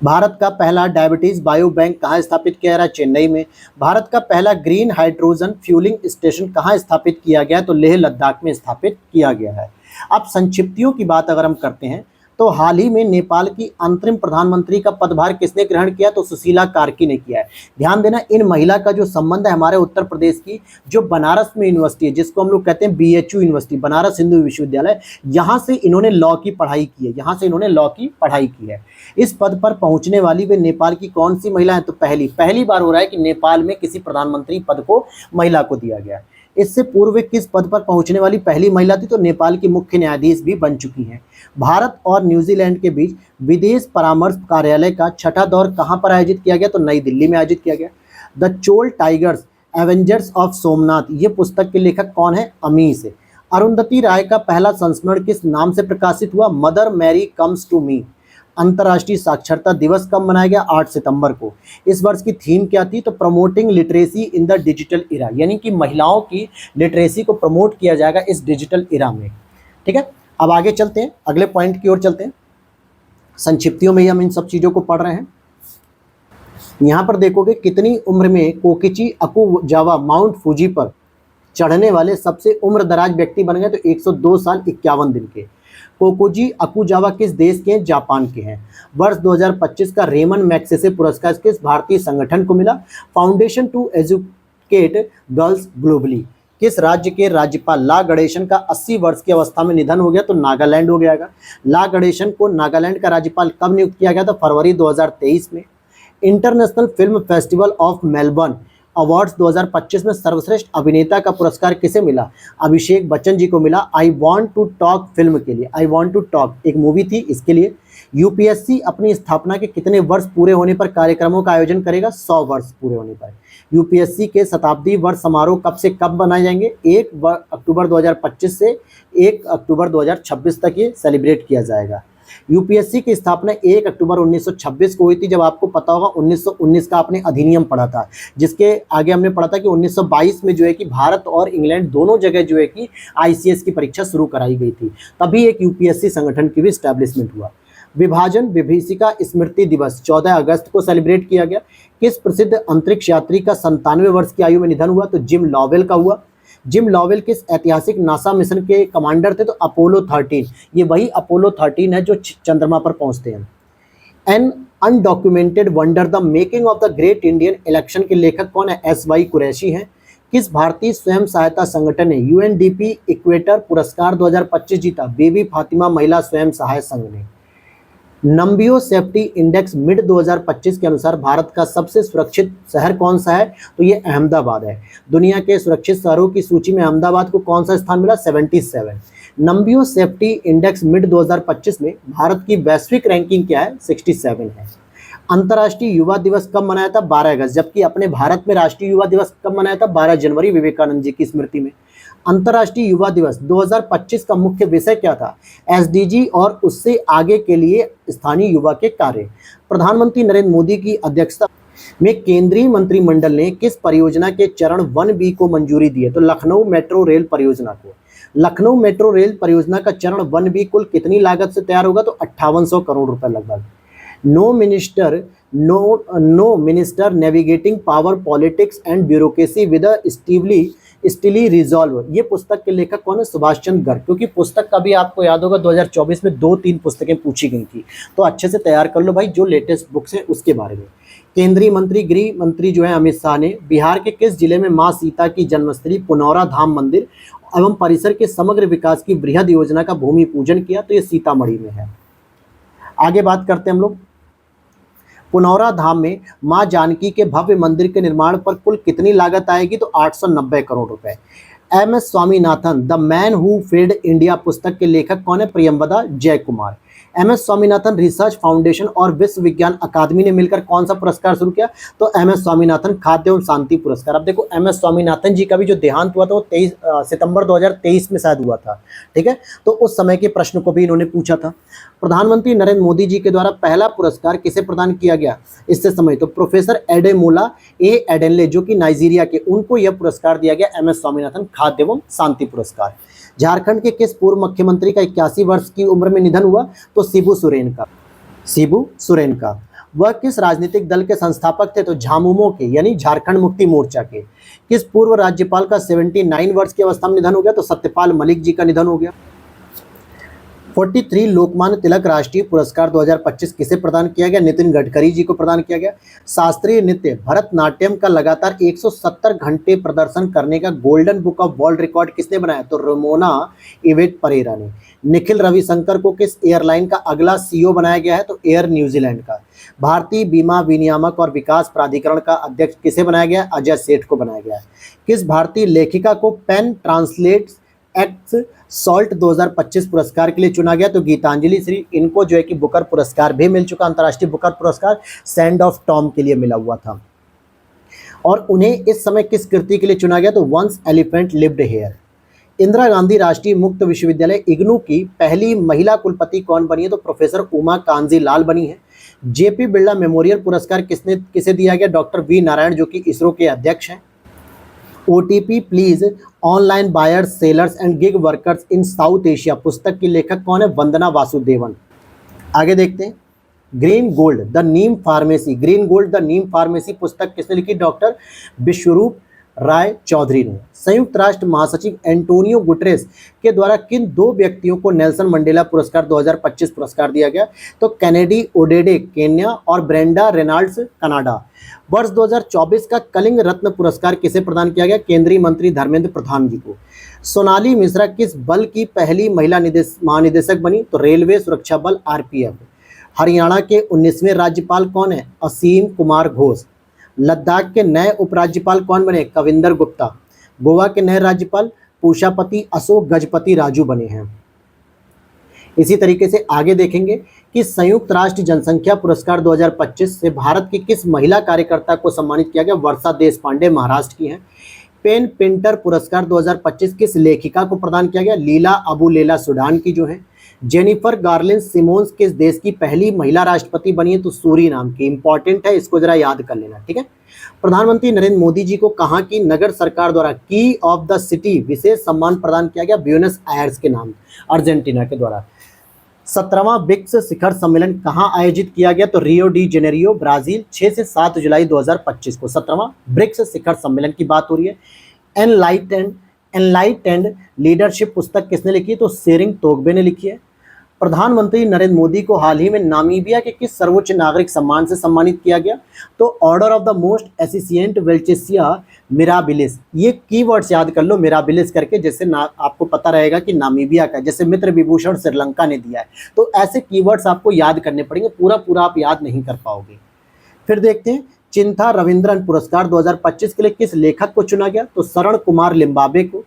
भारत का पहला डायबिटीज बायो बैंक कहाँ स्थापित किया गया, चेन्नई में। भारत का पहला ग्रीन हाइड्रोजन फ्यूलिंग स्टेशन कहाँ स्थापित किया गया, तो लेह लद्दाख में स्थापित किया गया है। अब संक्षिप्तियों की बात अगर हम करते हैं, तो हाल ही में नेपाल की अंतरिम प्रधानमंत्री का पदभार किसने ग्रहण किया? तो सुशीला कार्की ने किया है। ध्यान देना, इन महिला का जो संबंध है हमारे उत्तर प्रदेश की जो बनारस में यूनिवर्सिटी है, जिसको हम लोग कहते हैं BHU यूनिवर्सिटी, बनारस हिंदू विश्वविद्यालय, यहाँ से इन्होंने लॉ की पढ़ाई की है, यहाँ से इन्होंने लॉ की पढ़ाई की है। इस पद पर पहुंचने वाली वे नेपाल की कौन सी महिला है? तो पहली बार हो रहा है कि नेपाल में किसी प्रधानमंत्री पद को महिला को दिया गया है। इससे पूर्व किस पद पर पहुंचने वाली पहली महिला थी? तो नेपाल की मुख्य न्यायाधीश भी बन चुकी हैं। भारत और न्यूजीलैंड के बीच विदेश परामर्श कार्यालय का छठा दौर कहां पर आयोजित किया गया? तो नई दिल्ली में आयोजित किया गया। The Chola tigers Avengers of Somnath, ये पुस्तक के लेखक कौन है? अमीश है। अरुंधति राय का पहला संस्मरण किस नाम से प्रकाशित हुआ? Mother Mary comes to me. अंतर्राष्ट्रीय साक्षरता दिवस कब मनाया गया? 8 सितंबर को। इस वर्ष की थीम क्या थी? तो promoting literacy in the digital era, यानी कि महिलाओं की लिटरेसी को प्रमोट किया जाएगा इस डिजिटल इरा में। ठीक है, अब आगे चलते हैं, अगले पॉइंट की ओर चलते हैं। संक्षिप्तियों में ही हम इन सब चीज़ों को पढ़ रहे हैं। यहाँ पर देखोगे कितनी उम्र में कोकिची अकुजावा माउंट फूजी पर चढ़ने वाले सबसे उम्रदराज व्यक्ति बन गए? तो 102 साल 51 दिन के। कोकोजी अकुजावा किस देश के हैं? जापान के हैं। वर्ष 2025 का रेमन मैग्सेसे पुरस्कार किस भारतीय संगठन को मिला? Foundation to educate girls globally. किस राज्य के राज्यपाल ला गणेशन का 80 वर्ष की अवस्था में निधन हो गया? तो नागालैंड हो गया। ला गणेशन को नागालैंड का राज्यपाल कब नियुक्त किया गया था? फरवरी 2023 में। International film festival of Melbourne awards 2025 में सर्वश्रेष्ठ अभिनेता का पुरस्कार किसे मिला? अभिषेक बच्चन जी को मिला I want to talk film के लिए। आई वॉन्ट टू टॉक एक मूवी थी, इसके लिए। यूपीएससी अपनी स्थापना के कितने वर्ष पूरे होने पर कार्यक्रमों का आयोजन करेगा? 100 वर्ष पूरे होने पर। यूपीएससी के शताब्दी वर्ष समारोह कब से कब बनाए जाएंगे? 1 अक्टूबर 2025 से 1 अक्टूबर 2026 तक ये सेलिब्रेट किया जाएगा। यूपीएससी की स्थापना 1 अक्टूबर 1926 को हुई थी। जब आपको पता होगा 1919 का आपने अधिनियम पढ़ा था, जिसके आगे हमने पढ़ा था कि 1922 में जो है कि भारत और इंग्लैंड दोनों जगह जो है कि आईसीएस की परीक्षा शुरू कराई गई थी, तभी एक यूपीएससी संगठन की भी स्टैब्लिशमेंट हुआ। विभाजन विभीषिका स्मृति दिवस 14 अगस्त को सेलिब्रेट किया गया। किस प्रसिद्ध अंतरिक्ष यात्री का 97 वर्ष की आयु में निधन हुआ? तो जिम लॉवेल का हुआ। जिम लॉवेल किस ऐतिहासिक नासा मिशन के कमांडर थे? तो अपोलो 13। ये वही अपोलो 13 है जो चंद्रमा पर पहुंचते हैं। An undocumented wonder the making of the great Indian election के लेखक कौन है? SY कुरैशी हैं। किस भारतीय स्वयं सहायता संगठन ने UNDP इक्वेटर पुरस्कार 2025 जीता? बेबी फातिमा महिला स्वयं सहायता संघ ने। नंबियो सेफ्टी इंडेक्स मिड 2025 के अनुसार भारत का सबसे सुरक्षित शहर कौन सा है? तो ये अहमदाबाद है। दुनिया के सुरक्षित शहरों की सूची में अहमदाबाद को कौन सा स्थान मिला? 77। नंबियो सेफ्टी इंडेक्स मिड 2025 में भारत की वैश्विक रैंकिंग क्या है? 67 है। अंतर्राष्ट्रीय युवा दिवस कब मनाया था? 12 अगस्त। जबकि अपने भारत में राष्ट्रीय युवा दिवस कब मनाया था? 12 जनवरी, विवेकानंद जी की स्मृति में। अंतर्राष्ट्रीय युवा दिवस 2025 का मुख्य विषय क्या था? SDG और उससे आगे के लिए स्थानीय युवा के कार्य। प्रधानमंत्री नरेंद्र मोदी की अध्यक्षता में केंद्रीय मंत्रिमंडल ने किस परियोजना के चरण 1B को मंजूरी दी है? तो लखनऊ मेट्रो रेल परियोजना को। लखनऊ मेट्रो रेल परियोजना का चरण 1B कुल कितनी लागत से तैयार होगा? तो 5800 करोड़ रुपए लगभग। No minister navigating power politics and bureaucracy with steely resolve, ये पुस्तक के लेखक कौन है? सुभाष चंद्र गर्ग। क्योंकि पुस्तक का भी आपको याद होगा 2024 में 2-3 पुस्तकें पूछी गई थी, तो अच्छे से तैयार कर लो भाई जो लेटेस्ट बुक्स हैं उसके बारे में। केंद्रीय मंत्री गृह मंत्री जो है अमित शाह ने बिहार के किस जिले में मां सीता की जन्मस्थली पुनौरा धाम मंदिर एवं परिसर के समग्र विकास की बृहद योजना का भूमि पूजन किया? तो ये सीतामढ़ी में है। आगे बात करते हैं हम लोग। पुनौरा धाम में मां जानकी के भव्य मंदिर के निर्माण पर कुल कितनी लागत आएगी? तो 890 करोड़ रुपए। MS Swaminathan the man who fed India पुस्तक के लेखक कौन है? Priyamvada Jayakumar. MS Swaminathan research foundation और विश्व विज्ञान अकादमी ने मिलकर कौन सा पुरस्कार शुरू किया? तो MS स्वामीनाथन खाद्य एवं शांति पुरस्कार। अब देखो MS स्वामीनाथन जी का भी जो देहांत हुआ था वो 23 सितंबर 2023 में शायद हुआ था, ठीक है। तो उस समय के प्रश्न को भी इन्होंने पूछा था। प्रधानमंत्री नरेंद्र मोदी जी के द्वारा पहला पुरस्कार किसे प्रदान किया गया इससे समय? तो प्रोफेसर एडेमोला एडेनले जो कि नाइजीरिया के, उनको यह पुरस्कार दिया गया MS स्वामीनाथन खाद्य एवं शांति पुरस्कार। झारखंड के किस पूर्व मुख्यमंत्री का 81 वर्ष की उम्र में निधन हुआ? तो शिबू सोरेन का। शिबू सोरेन का। वह किस राजनीतिक दल के संस्थापक थे? तो झामुमो के, यानी झारखंड मुक्ति मोर्चा के। किस पूर्व राज्यपाल का 79 वर्ष की अवस्था में निधन हो गया? तो सत्यपाल मलिक जी का निधन हो गया। 43 लोकमान्य तिलक राष्ट्रीय पुरस्कार 2025 किसे प्रदान किया गया? नितिन गडकरी जी को प्रदान किया गया। शास्त्रीय नृत्य भरतनाट्यम का लगातार 170 घंटे प्रदर्शन करने का golden book of world record किसने बनाया? तो रमोना इवेट परेरा ने। निखिल रविशंकर को किस एयरलाइन का अगला सीईओ बनाया गया है? तो एयर न्यूजीलैंड का। भारतीय बीमा विनियामक और विकास प्राधिकरण का अध्यक्ष किसे बनाया गया? अजय सेठ को बनाया गया है। किस भारतीय लेखिका को पेन ट्रांसलेट्स एक्ट सॉल्ट 2025 पुरस्कार के लिए चुना गया? तो गीतांजलि श्री। इनको जो है कि बुकर पुरस्कार भी मिल चुका, अंतर्राष्ट्रीय बुकर पुरस्कार सैंड ऑफ टॉम के लिए मिला हुआ था। और उन्हें इस समय किस कृति के लिए चुना गया? तो once elephant lived here. Indira Gandhi राष्ट्रीय मुक्त विश्वविद्यालय इग्नू की पहली महिला कुलपति कौन बनी है? तो प्रोफेसर उमा कांजी लाल बनी है। जेपी बिरला मेमोरियल पुरस्कार किसे दिया गया? डॉक्टर वी नारायण जो कि इसरो के अध्यक्ष हैं। OTP please online buyers sellers and gig workers in south Asia पुस्तक की लेखक कौन है? वंदना वासुदेवन। आगे देखते हैं। Green gold the Neem pharmacy, green gold the Neem pharmacy पुस्तक किसने लिखी? डॉक्टर विश्वरूप राय चौधरी ने। संयुक्त राष्ट्र महासचिव एंटोनियो गुटेरेस के द्वारा किन दो व्यक्तियों को नेल्सन मंडेला पुरस्कार 2025 पुरस्कार दिया गया? तो केनेडी ओडेडे केन्या और ब्रेंडा रेनाल्ड्स कनाडा। वर्ष 2024 का कलिंग रत्न पुरस्कार किसे प्रदान किया गया? केंद्रीय मंत्री धर्मेंद्र प्रधान जी को। सोनाली मिश्रा किस बल की पहली महिला महानिदेशक बनी? तो रेलवे सुरक्षा बल RPF। हरियाणा के 19वें राज्यपाल कौन है? असीम कुमार घोष। लद्दाख के नए उपराज्यपाल कौन बने? कविंदर गुप्ता। गोवा के नए राज्यपाल पूषापति अशोक गजपति राजू बने हैं। इसी तरीके से आगे देखेंगे कि संयुक्त राष्ट्र जनसंख्या पुरस्कार 2025 से भारत की किस महिला कार्यकर्ता को सम्मानित किया गया? वर्षा देशपांडे महाराष्ट्र की हैं। पेन पिंटर पुरस्कार 2025 किस लेखिका को प्रदान किया गया? लीला अबू लेला सूडान की जो है। जेनिफर गार्लिन सिमोन्स किस देश की पहली महिला राष्ट्रपति बनी है? तो सूरीनाम की। इंपॉर्टेंट है, इसको जरा याद कर लेना, ठीक है। प्रधानमंत्री नरेंद्र मोदी जी को कहाँ की नगर सरकार द्वारा की ऑफ द सिटी विशेष सम्मान प्रदान किया गया? ब्यूनस आयर्स के नाम, अर्जेंटीना के द्वारा। 17वां ब्रिक्स शिखर सम्मेलन कहाँ आयोजित किया गया? तो रियो डी जेनेरियो ब्राजील 6 से 7 जुलाई 2025 को 17वां ब्रिक्स शिखर सम्मेलन की बात हो रही है। एनलाइटेंड लीडरशिप पुस्तक किसने लिखी है? तो सेरिंग तोगबे ने लिखी है। प्रधानमंत्री नरेंद्र मोदी को हाल ही में नामीबिया के किस सर्वोच्च नागरिक सम्मान से सम्मानित किया गया? तो order of the most ancient Welwitschia mirabilis. ये कीवर्ड्स याद कर लो मिराबिलिस करके, जैसे आपको पता रहेगा कि नामीबिया का, जैसे मित्र विभूषण श्रीलंका ने दिया है, तो ऐसे कीवर्ड्स आपको याद करने पड़ेंगे, पूरा आप याद नहीं कर पाओगे। फिर देखते हैं चिंथा रविंद्रन पुरस्कार 2025 के लिए किस लेखक को चुना गया? तो शरण कुमार लिम्बाबे को।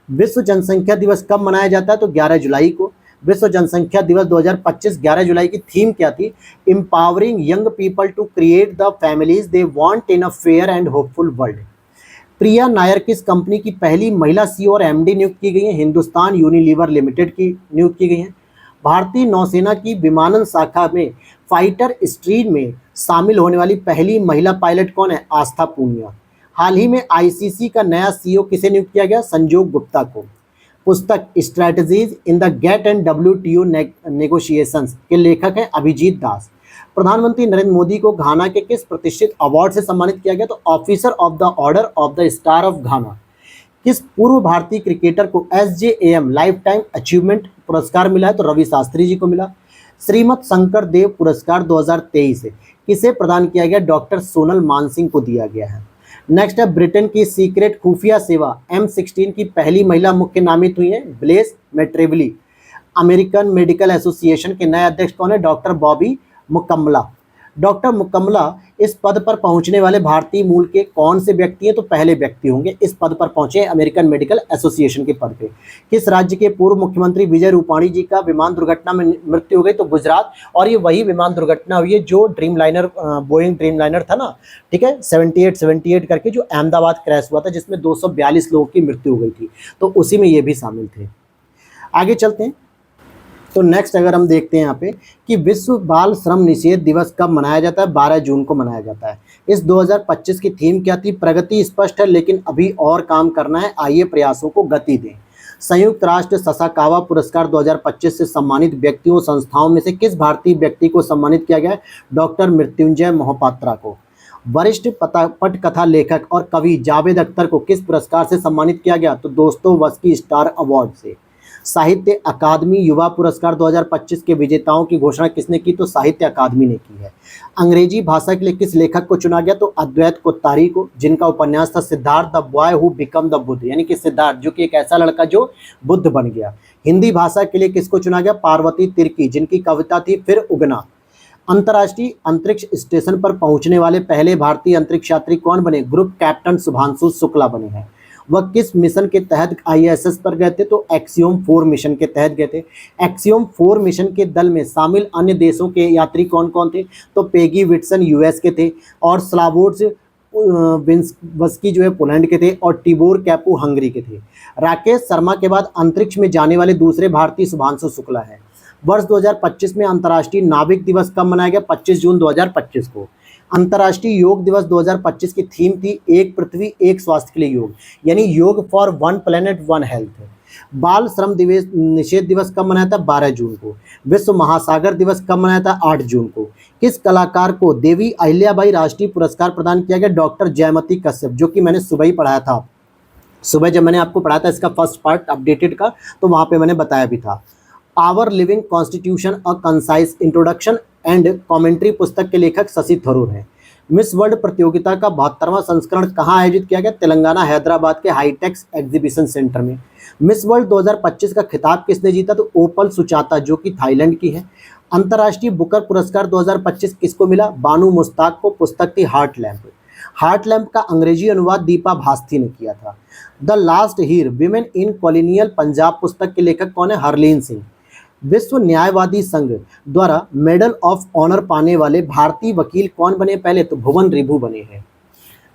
विश्व जनसंख्या दिवस कब मनाया जाता है? तो 11 जुलाई को। विश्व जनसंख्या दिवस 2025 11 जुलाई की थीम क्या थी? Empowering young people to create the families they want in a fair and hopeful world. Priya Nayar किस कंपनी की पहली महिला CEO और MD नियुक्त की गई है? हिंदुस्तान यूनिलीवर लिमिटेड की नियुक्त की गई हैं। भारतीय नौसेना की विमानन शाखा में फाइटर स्ट्रीम में शामिल होने वाली पहली महिला पायलट कौन है? आस्था पूनिया। हाल ही में ICC का नया CEO किसे नियुक्त किया गया? संजोग गुप्ता को। पुस्तक strategies in the GATT and WTO negotiations के लेखक हैं अभिजीत दास। प्रधानमंत्री नरेंद्र मोदी को घाना के किस प्रतिष्ठित अवार्ड से सम्मानित किया गया? तो officer of the order of the star of घाना। किस पूर्व भारतीय क्रिकेटर को SJAM लाइफ टाइम अचीवमेंट पुरस्कार मिला है? तो रवि शास्त्री जी को मिला। श्रीमद शंकर देव पुरस्कार 2023 किसे प्रदान किया गया? डॉक्टर सोनल मानसिंह को दिया गया है। नेक्स्ट है ब्रिटेन की सीक्रेट खुफिया सेवा M16 की पहली महिला मुख्य नामित हुई है ब्लेस मेट्रेवली। अमेरिकन मेडिकल एसोसिएशन के नए अध्यक्ष कौन है? डॉक्टर बॉबी मुकम्मला। डॉक्टर मुकम्मला इस पद पर पहुंचने वाले भारतीय मूल के कौन से व्यक्ति हैं? तो पहले व्यक्ति होंगे इस पद पर पहुंचे अमेरिकन मेडिकल एसोसिएशन के पद पे। किस राज्य के पूर्व मुख्यमंत्री विजय रूपाणी जी का विमान दुर्घटना में मृत्यु हो गई? तो गुजरात। और ये वही विमान दुर्घटना हुई है जो ड्रीमलाइनर बोइंग ड्रीमलाइनर था ना, ठीक है, 78 करके, जो अहमदाबाद क्रैश हुआ था जिसमें 242 लोगों की मृत्यु हो गई थी, तो उसी में ये भी शामिल थे। आगे चलते हैं। तो नेक्स्ट अगर हम देखते हैं यहाँ पे कि विश्व बाल श्रम निषेध दिवस कब मनाया जाता है? 12 जून को मनाया जाता है। इस 2025 की थीम क्या थी? प्रगति स्पष्ट है लेकिन अभी और काम करना है, आइए प्रयासों को गति दें। संयुक्त राष्ट्र ससाकावा पुरस्कार 2025 से सम्मानित व्यक्तियों संस्थाओं में से किस भारतीय व्यक्ति को सम्मानित किया गया है? डॉक्टर मृत्युंजय मोहपात्रा को। वरिष्ठ पटकथा लेखक और कवि जावेद अख्तर को किस पुरस्कार से सम्मानित किया गया? तो दोस्तों वश की स्टार अवार्ड से। साहित्य अकादमी युवा पुरस्कार 2025 के विजेताओं की घोषणा किसने की? तो साहित्य अकादमी ने की है। अंग्रेजी भाषा के लिए किस लेखक को चुना गया? तो अद्वैत कोत्तारी को, जिनका उपन्यास था Siddharth the boy who become the Buddha, यानी कि सिद्धार्थ जो कि एक ऐसा लड़का जो बुद्ध बन गया। हिंदी भाषा के लिए किसको चुना गया? पार्वती तिर्की, जिनकी कविता थी फिर उगना। अंतर्राष्ट्रीय अंतरिक्ष स्टेशन पर पहुंचने वाले पहले भारतीय अंतरिक्ष यात्री कौन बने? ग्रुप कैप्टन शुभांशु शुक्ला बने हैं। वह किस मिशन के तहत आईएसएस पर गए थे? तो एक्सियोम 4 मिशन के तहत गए थे। एक्सियोम 4 मिशन के दल में शामिल अन्य देशों के यात्री कौन कौन थे? तो पेगी विट्सन यूएस के थे, और स्लावोर्स विंस्की जो है पोलैंड के थे, और टिबोर कैपू हंगरी के थे। राकेश शर्मा के बाद अंतरिक्ष में जाने वाले दूसरे भारतीय शुभांशु शुक्ला है। वर्ष 2025 में अंतर्राष्ट्रीय नाविक दिवस कब मनाया गया? 25 जून 2025 को। अंतर्राष्ट्रीय योग दिवस 2025 की थीम थी एक पृथ्वी एक स्वास्थ्य के लिए योग, यानी योग for one planet one health. बाल श्रम दिवस निषेध दिवस कब मनाया था? 12 जून को। विश्व महासागर दिवस कब मनाया था? 8 जून को। किस कलाकार को देवी अहिल्याबाई राष्ट्रीय पुरस्कार प्रदान किया गया? डॉक्टर जयमती कश्यप, जो कि मैंने सुबह ही पढ़ाया था। सुबह जब मैंने आपको पढ़ाया था इसका फर्स्ट पार्ट अपडेटेड का, तो वहां पे मैंने बताया भी था। Our living constitution a concise introduction and commentary पुस्तक के लेखक शशि थरूर हैं। मिस वर्ल्ड प्रतियोगिता का 72वां संस्करण कहाँ आयोजित किया गया? तेलंगाना हैदराबाद के हाईटेक्स एग्जीबिशन सेंटर में। मिस वर्ल्ड 2025 का खिताब किसने जीता? तो ओपल सुचाता, जो कि थाईलैंड की है। अंतर्राष्ट्रीय बुकर पुरस्कार 2025 किसको मिला? बानू मुश्ताक को। पुस्तक थी हार्ट लैम्प। हार्ट लैम्प का अंग्रेजी अनुवाद दीपा भास्ती ने किया था। The last Heer women in colonial Punjab पुस्तक के लेखक कौन है? हरलीन सिंह। विश्व न्यायवादी संघ द्वारा मेडल ऑफ ऑनर पाने वाले भारतीय वकील कौन बने? पहले तो भुवन रिभु बने हैं।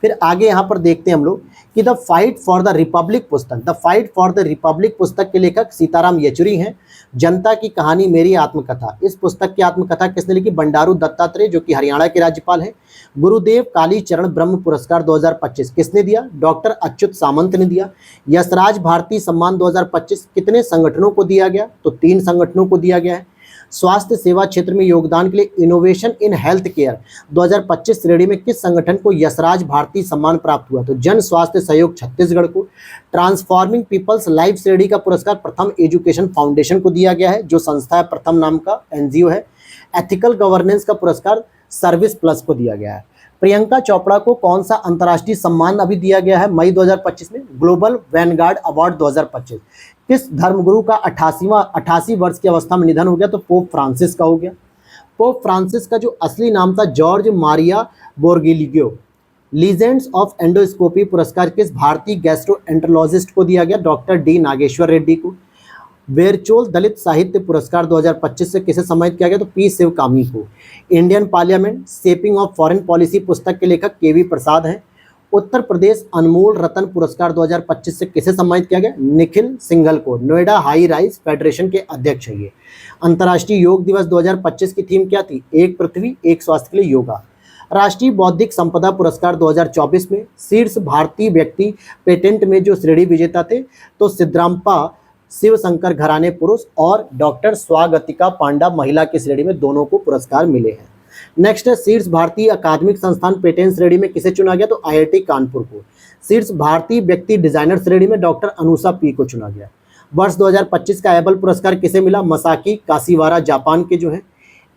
फिर आगे यहाँ पर देखते हैं हम लोग कि the fight for the republic पुस्तक, the fight for the republic पुस्तक के लेखक सीताराम येचुरी हैं। जनता की कहानी मेरी आत्मकथा, इस पुस्तक की आत्मकथा किसने लिखी? बंडारू दत्तात्रेय, जो कि हरियाणा के राज्यपाल हैं। गुरुदेव कालीचरण ब्रह्म पुरस्कार 2025 किसने दिया? डॉक्टर अच्युत सामंत ने दिया। यशराज भारती सम्मान 2025 कितने संगठनों को दिया गया? तो 3 संगठनों को दिया गया है। स्वास्थ्य सेवा क्षेत्र में योगदान के लिए इनोवेशन इन हेल्थ केयर 2025 श्रेणी में किस संगठन को यशराज भारती सम्मान प्राप्त हुआ? तो जन स्वास्थ्य सहयोग छत्तीसगढ़ को। ट्रांसफॉर्मिंग पीपल्स लाइफ श्रेणी का पुरस्कार प्रथम एजुकेशन फाउंडेशन को दिया गया है, जो संस्था है प्रथम नाम का एनजीओ है। एथिकल गवर्नेंस का पुरस्कार सर्विस प्लस को दिया गया है। प्रियंका चोपड़ा को कौन सा अंतर्राष्ट्रीय सम्मान अभी दिया गया है मई 2025 में? Global Vanguard award 2025। किस धर्मगुरु का 88 वर्ष की अवस्था में निधन हो गया? तो पोप फ्रांसिस का हो गया। पोप फ्रांसिस का जो असली नाम था Jorge Maria Bergoglio. Legends of endoscopy पुरस्कार किस भारतीय गैस्ट्रोएंटरोलॉजिस्ट को दिया गया? डॉक्टर डी नागेश्वर रेड्डी को। वेरचोल दलित साहित्य पुरस्कार 2025 से किसे सम्मानित किया गया? तो पी शिवकामी को। Indian parliament shaping of foreign policy पुस्तक के लेखक केवी प्रसाद हैं। उत्तर प्रदेश अनमोल रत्न पुरस्कार 2025 से किसे सम्मानित किया गया? निखिल सिंघल को। नोएडा हाई राइज फेडरेशन के अध्यक्ष है ये। अंतर्राष्ट्रीय योग दिवस 2025 की थीम क्या थी? एक पृथ्वी एक स्वास्थ्य के लिए योगा। राष्ट्रीय बौद्धिक संपदा पुरस्कार 2024 में शीर्ष भारतीय व्यक्ति पेटेंट में जो श्रेणी विजेता थे, तो सिद्धरामप्पा शिवशंकर घराने पुरुष और डॉक्टर स्वागतिका पांडा महिला की श्रेणी में दोनों को पुरस्कार मिले हैं। नेक्स्ट है शीर्ष भारतीय अकादमिक संस्थान पेटेंट श्रेणी में किसे चुना गया? तो आईआईटी कानपुर को। शीर्ष भारतीय व्यक्ति डिजाइनर श्रेणी में डॉक्टर अनुषा पी को चुना गया। वर्ष 2025 का एबल पुरस्कार किसे मिला? मसाकी काशीवारा जापान के जो है।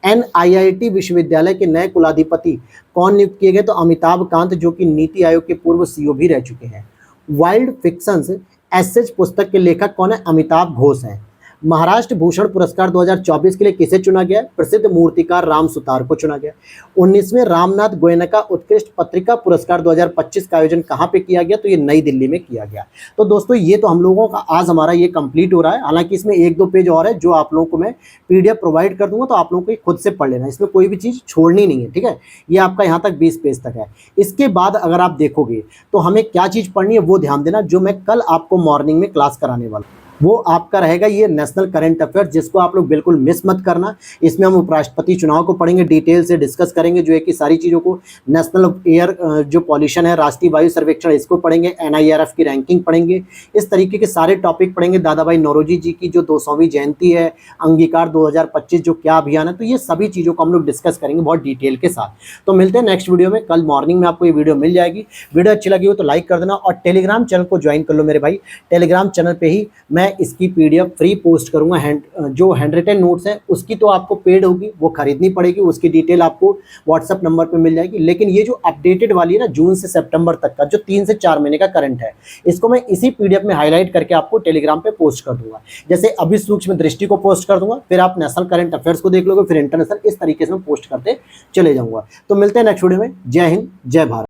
एनआईआईटी विश्वविद्यालय के नए कुलाधिपति कौन नियुक्त किए गए? तो अमिताभ कांत, जो कि नीति आयोग के पूर्व सीईओ भी रह चुके हैं। वाइल्ड फिक्शंस एसेज पुस्तक के लेखक कौन है? अमिताभ घोष हैं। महाराष्ट्र भूषण पुरस्कार 2024 के लिए किसे चुना गया? प्रसिद्ध मूर्तिकार राम सुतार को चुना गया। 19वें रामनाथ गोयनका उत्कृष्ट पत्रिका पुरस्कार 2025 का आयोजन कहाँ पे किया गया? तो ये नई दिल्ली में किया गया। तो दोस्तों ये तो हम लोगों का आज हमारा ये कंप्लीट हो रहा है। हालांकि इसमें 1-2 पेज और है जो आप लोगों को मैं पीडीएफ प्रोवाइड कर दूंगा, तो आप लोगों को खुद से पढ़ लेना, इसमें कोई भी चीज़ छोड़नी नहीं है, ठीक है। ये आपका यहाँ तक 20 पेज तक है। इसके बाद अगर आप देखोगे तो हमें क्या चीज़ पढ़नी है वो ध्यान देना, जो मैं कल आपको मॉर्निंग में क्लास कराने वाला हूँ। वो आपका रहेगा ये नेशनल करंट अफेयर, जिसको आप लोग बिल्कुल मिस मत करना। इसमें हम उपराष्ट्रपति चुनाव को पढ़ेंगे, डिटेल से डिस्कस करेंगे, जो है कि सारी चीज़ों को। नेशनल एयर जो पॉल्यूशन है, राष्ट्रीय वायु सर्वेक्षण, इसको पढ़ेंगे। एनआईआरएफ की रैंकिंग पढ़ेंगे। इस तरीके के सारे टॉपिक पढ़ेंगे। दादा भाई नौरोजी जी की जो 200वीं जयंती है, अंगीकार 2025 जो क्या अभियान है, तो ये सभी चीज़ों को हम लोग डिस्कस करेंगे बहुत डिटेल के साथ। तो मिलते हैं नेक्स्ट वीडियो में। कल मॉर्निंग में आपको ये वीडियो मिल जाएगी। वीडियो अच्छी लगी हो तो लाइक कर देना और टेलीग्राम चैनल को ज्वाइन कर लो मेरे भाई। टेलीग्राम चैनल पर ही मैं मैं इसकी PDF फ्री पोस्ट करूँगा। जो हैंड रिटन नोट्स हैं उसकी तो आपको पेड होगी, वो खरीदनी पड़ेगी, उसकी डिटेल आपको व्हाट्सअप नंबर पे मिल जाएगी। लेकिन ये जो अपडेटेड वाली है ना, जून से सितंबर तक का जो 3 से 4 महीने का करंट है, इसको मैं इसी PDF में हाईलाइट करके आपको टेलीग्राम पे पोस्ट कर दूंगा। जैसे अभी सूक्ष्म दृष्टि को पोस्ट कर दूंगा, फिर आप नेशनल करंट अफेयर्स को देख लोगे, फिर इंटरनेशनल, इस तरीके से मैं पोस्ट करते चले जाऊंगा। तो मिलते हैं नेक्स्ट वीडियो में। जय हिंद, जय भारत।